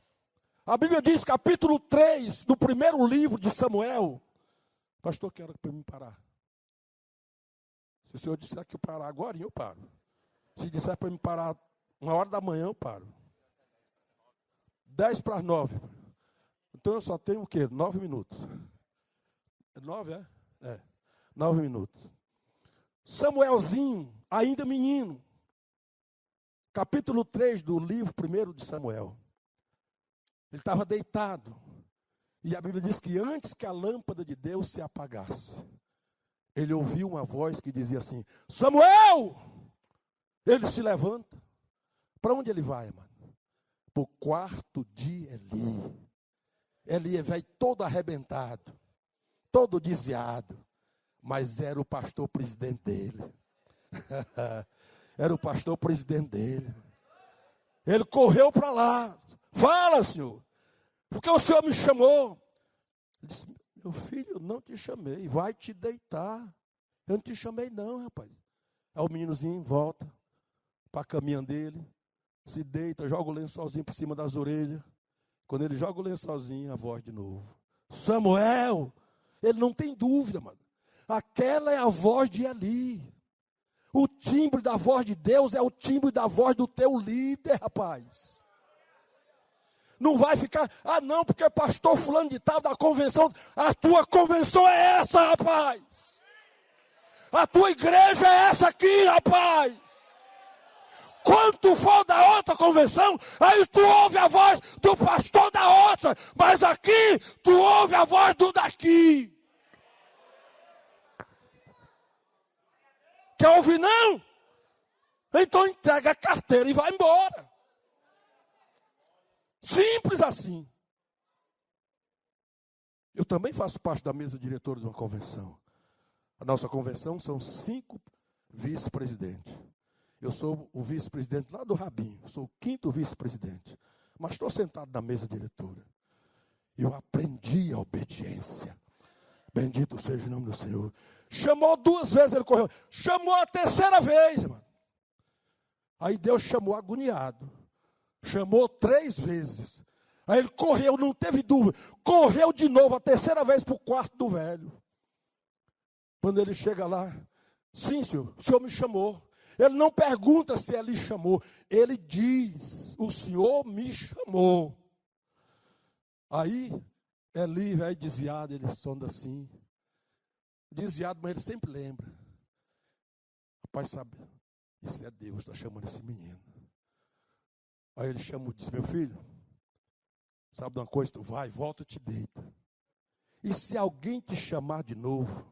a Bíblia diz, capítulo 3, do primeiro livro de Samuel. Pastor, quero para mim parar. Se o senhor disser que eu parar agora, eu paro. Se disser para mim parar 1h da manhã, eu paro. 8:50. Então eu só tenho o quê? 9 minutos. 9, é? É. 9 minutos. Samuelzinho, ainda menino. Capítulo 3 do livro 1 de Samuel. Ele estava deitado. E a Bíblia diz que antes que a lâmpada de Deus se apagasse, ele ouviu uma voz que dizia assim, Samuel! Ele se levanta. Para onde ele vai, mano? Para o quarto de Eli. Eli veio todo arrebentado, todo desviado, mas era o pastor presidente dele. Era o pastor presidente dele. Ele correu para lá. Fala, senhor, porque o senhor me chamou? Ele disse, meu filho, eu não te chamei, vai te deitar. Eu não te chamei não, rapaz. Aí o meninozinho volta para a caminha dele, se deita, joga o lençolzinho por cima das orelhas. Quando ele joga o lençolzinho, a voz de novo. Samuel, ele não tem dúvida, mano. Aquela é a voz de Eli. O timbre da voz de Deus é o timbre da voz do teu líder, rapaz. Não vai ficar, não, porque pastor fulano de tal da convenção. A tua convenção é essa, rapaz. A tua igreja é essa aqui, rapaz. Quando tu for da outra convenção, aí tu ouve a voz do pastor da outra. Mas aqui, tu ouve a voz do daqui. Quer ouvir não? Então entrega a carteira e vai embora. Simples assim. Eu também faço parte da mesa diretora de uma convenção. A nossa convenção são 5 vice-presidentes. Eu sou o vice-presidente lá do Rabinho, sou o 5º vice-presidente. Mas estou sentado na mesa diretora. Eu aprendi a obediência. Bendito seja o nome do Senhor. Chamou 2 vezes, ele correu. Chamou a 3ª vez, mano. Aí Deus chamou agoniado. Chamou 3 vezes. Aí ele correu, não teve dúvida. Correu de novo, a 3ª vez para o quarto do velho. Quando ele chega lá, sim, senhor, o senhor me chamou. Ele não pergunta se ele chamou. Ele diz, o senhor me chamou. Aí, Eli, velho desviado, ele sonda assim. Desviado, mas ele sempre lembra. Rapaz, sabe, isso é Deus, está chamando esse menino. Aí ele chama e diz, meu filho, sabe de uma coisa? Tu vai, volta e te deita. E se alguém te chamar de novo,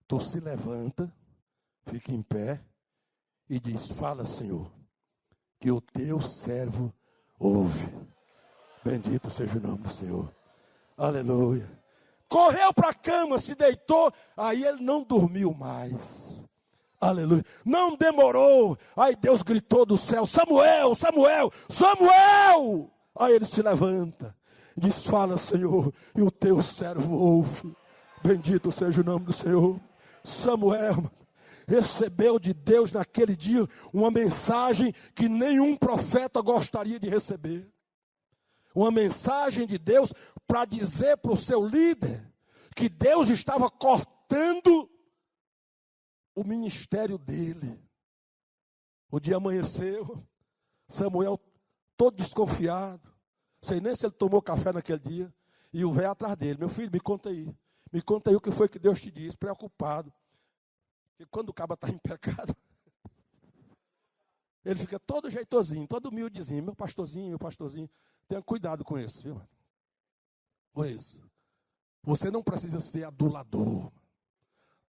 tu se levanta, fica em pé e diz, fala, Senhor, que o teu servo ouve. Bendito seja o nome do Senhor. Aleluia. Correu para a cama, se deitou, aí ele não dormiu mais. Aleluia. Não demorou. Aí Deus gritou do céu, Samuel, Samuel, Samuel. Aí ele se levanta, diz, fala, Senhor, e o teu servo ouve. Bendito seja o nome do Senhor. Samuel recebeu de Deus naquele dia uma mensagem que nenhum profeta gostaria de receber. Uma mensagem de Deus para dizer para o seu líder que Deus estava cortando o ministério dele. O dia amanheceu, Samuel todo desconfiado, sei nem se ele tomou café naquele dia, e o velho atrás dele, meu filho, me conta aí o que foi que Deus te disse, preocupado, porque quando o cabo está em pecado, ele fica todo jeitosinho, todo humildezinho, meu pastorzinho, tenha cuidado com isso, viu, mano? Com isso. Você não precisa ser adulador.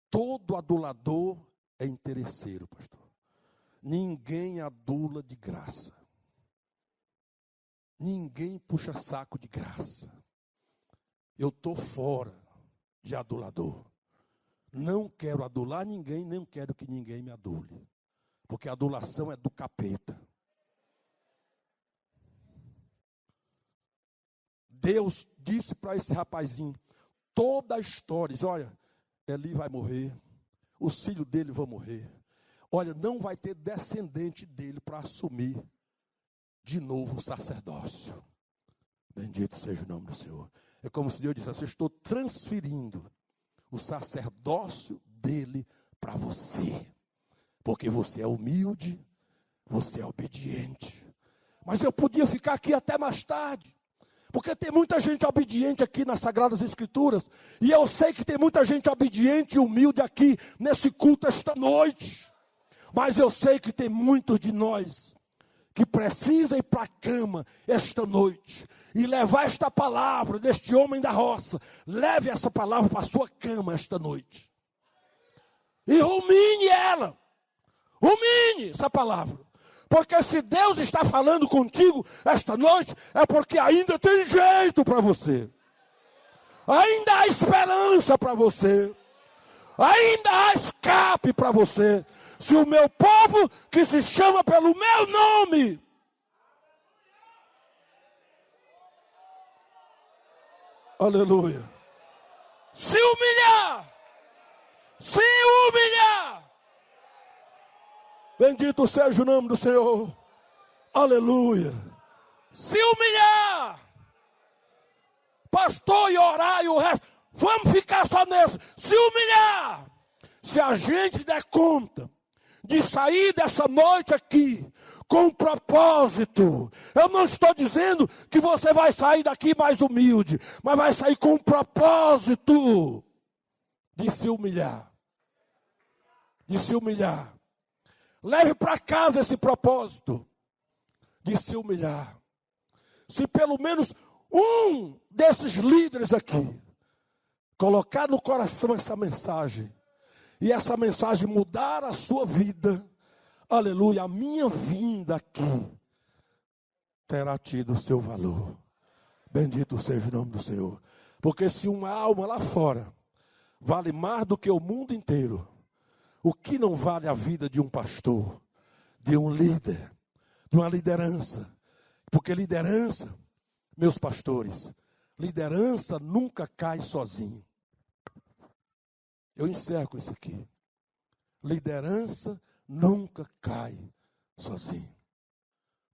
Todo adulador é interesseiro, pastor. Ninguém adula de graça. Ninguém puxa saco de graça. Eu estou fora de adulador. Não quero adular ninguém, nem quero que ninguém me adule. Porque a adulação é do capeta. Deus disse para esse rapazinho, toda a história, diz, olha, Eli vai morrer, os filhos dele vão morrer. Olha, não vai ter descendente dele para assumir de novo o sacerdócio. Bendito seja o nome do Senhor. É como se Deus dissesse, eu estou transferindo o sacerdócio dele para você. Porque você é humilde, você é obediente. Mas eu podia ficar aqui até mais tarde. Porque tem muita gente obediente aqui nas Sagradas Escrituras. E eu sei que tem muita gente obediente e humilde aqui nesse culto esta noite. Mas eu sei que tem muitos de nós que precisam ir para a cama esta noite. E levar esta palavra deste homem da roça. Leve essa palavra para a sua cama esta noite. E rumine ela. Rumine essa palavra. Porque se Deus está falando contigo esta noite, é porque ainda tem jeito para você. Ainda há esperança para você. Ainda há escape para você. Se o meu povo, que se chama pelo meu nome, aleluia, se humilhar, bendito seja o nome do Senhor. Aleluia. Se humilhar, pastor, e orar e o resto, vamos ficar só nesse. Se humilhar. Se a gente der conta de sair dessa noite aqui com um propósito. Eu não estou dizendo que você vai sair daqui mais humilde, mas vai sair com um propósito de se humilhar. De se humilhar. Leve para casa esse propósito de se humilhar. Se pelo menos um desses líderes aqui colocar no coração essa mensagem, e essa mensagem mudar a sua vida, aleluia, a minha vinda aqui terá tido o seu valor. Bendito seja o nome do Senhor. Porque se uma alma lá fora vale mais do que o mundo inteiro, o que não vale a vida de um pastor? de um líder, de uma liderança. Porque liderança, meus pastores, liderança nunca cai sozinho. Eu encerro com isso aqui. Liderança nunca cai sozinho.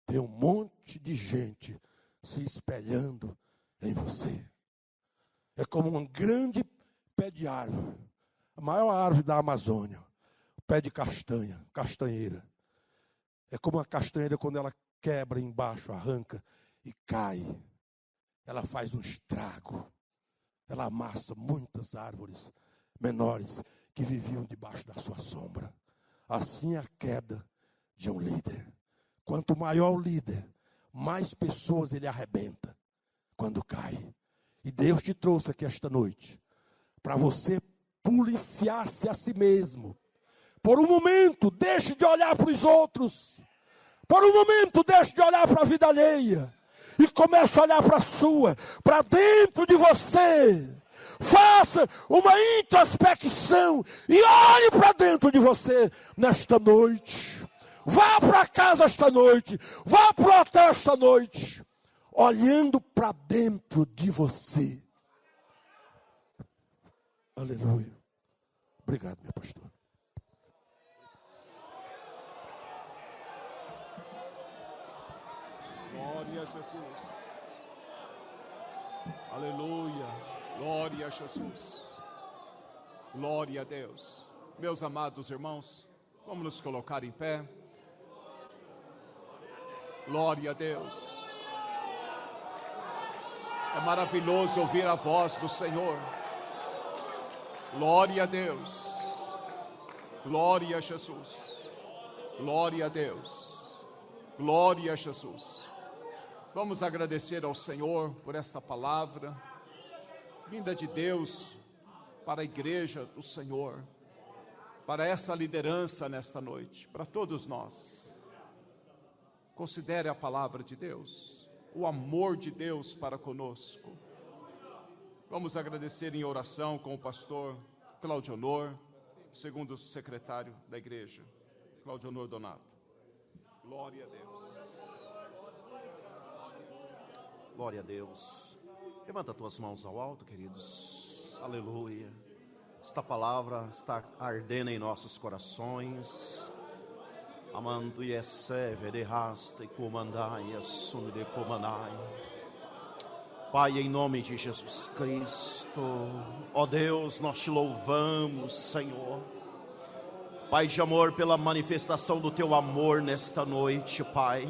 Tem um monte de gente se espelhando em você. É como um grande pé de árvore, a maior árvore da Amazônia, o pé de castanha, castanheira. É como uma castanheira quando ela quebra embaixo, arranca e cai. Ela faz um estrago. Ela amassa muitas árvores menores que viviam debaixo da sua sombra. Assim é a queda de um líder. Quanto maior o líder, mais pessoas ele arrebenta quando cai. E Deus te trouxe aqui esta noite para você policiar-se a si mesmo. Por um momento, deixe de olhar para os outros. Por um momento, deixe de olhar para a vida alheia. E comece a olhar para a sua, para dentro de você. Faça uma introspecção e olhe para dentro de você nesta noite. Vá para casa esta noite. Vá para o hotel esta noite. Olhando para dentro de você. Aleluia. Obrigado, meu pastor. Glória a Jesus. Aleluia. Glória a Jesus. Glória a Deus. Meus amados irmãos, vamos nos colocar em pé. Glória a Deus. É maravilhoso ouvir a voz do Senhor. Glória a Deus. Glória a Jesus. Glória a Deus. Glória a Jesus. Vamos agradecer ao Senhor por esta palavra vinda de Deus para a igreja do Senhor, para essa liderança nesta noite, para todos nós. Considere a palavra de Deus, o amor de Deus para conosco. Vamos agradecer em oração com o pastor Cláudio Honor, segundo secretário da igreja, Cláudio Honor Donato. Glória a Deus. Glória a Deus. Levanta as tuas mãos ao alto, queridos. Aleluia. Esta palavra está ardendo em nossos corações. Amando Yeseve de rasta e comandai, assume de comandai. Pai, em nome de Jesus Cristo, ó Deus, nós te louvamos, Senhor. Pai de amor, pela manifestação do teu amor nesta noite, Pai.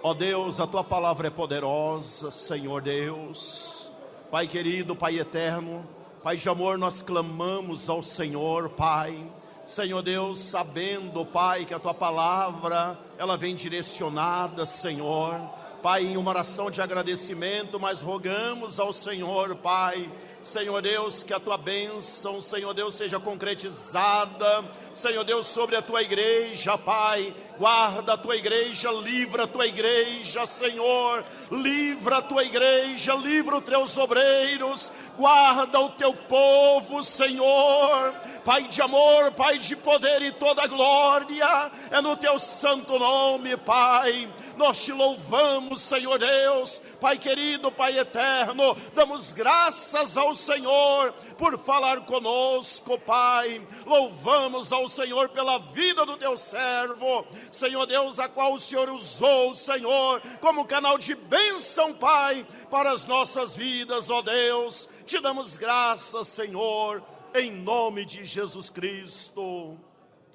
Ó Deus, a tua palavra é poderosa, Senhor Deus. Pai querido, Pai eterno, Pai de amor, nós clamamos ao Senhor, Pai. Senhor Deus, sabendo, Pai, que a tua palavra, ela vem direcionada, Senhor. Pai, em uma oração de agradecimento, mas rogamos ao Senhor, Pai. Senhor Deus, que a tua bênção, Senhor Deus, seja concretizada, Senhor Deus, sobre a tua igreja, Pai. Guarda a tua igreja, livra a tua igreja, Senhor. Livra a tua igreja, livra os teus obreiros. Guarda o teu povo, Senhor. Pai de amor, Pai de poder e toda glória, é no teu santo nome, Pai. Nós te louvamos, Senhor Deus, Pai querido, Pai eterno. Damos graças ao Senhor por falar conosco, Pai. Louvamos ao Senhor pela vida do teu servo, Senhor Deus, a qual o Senhor usou, Senhor, como canal de bênção, Pai, para as nossas vidas, ó Deus. Te damos graças, Senhor, em nome de Jesus Cristo.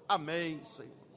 Amém, Senhor.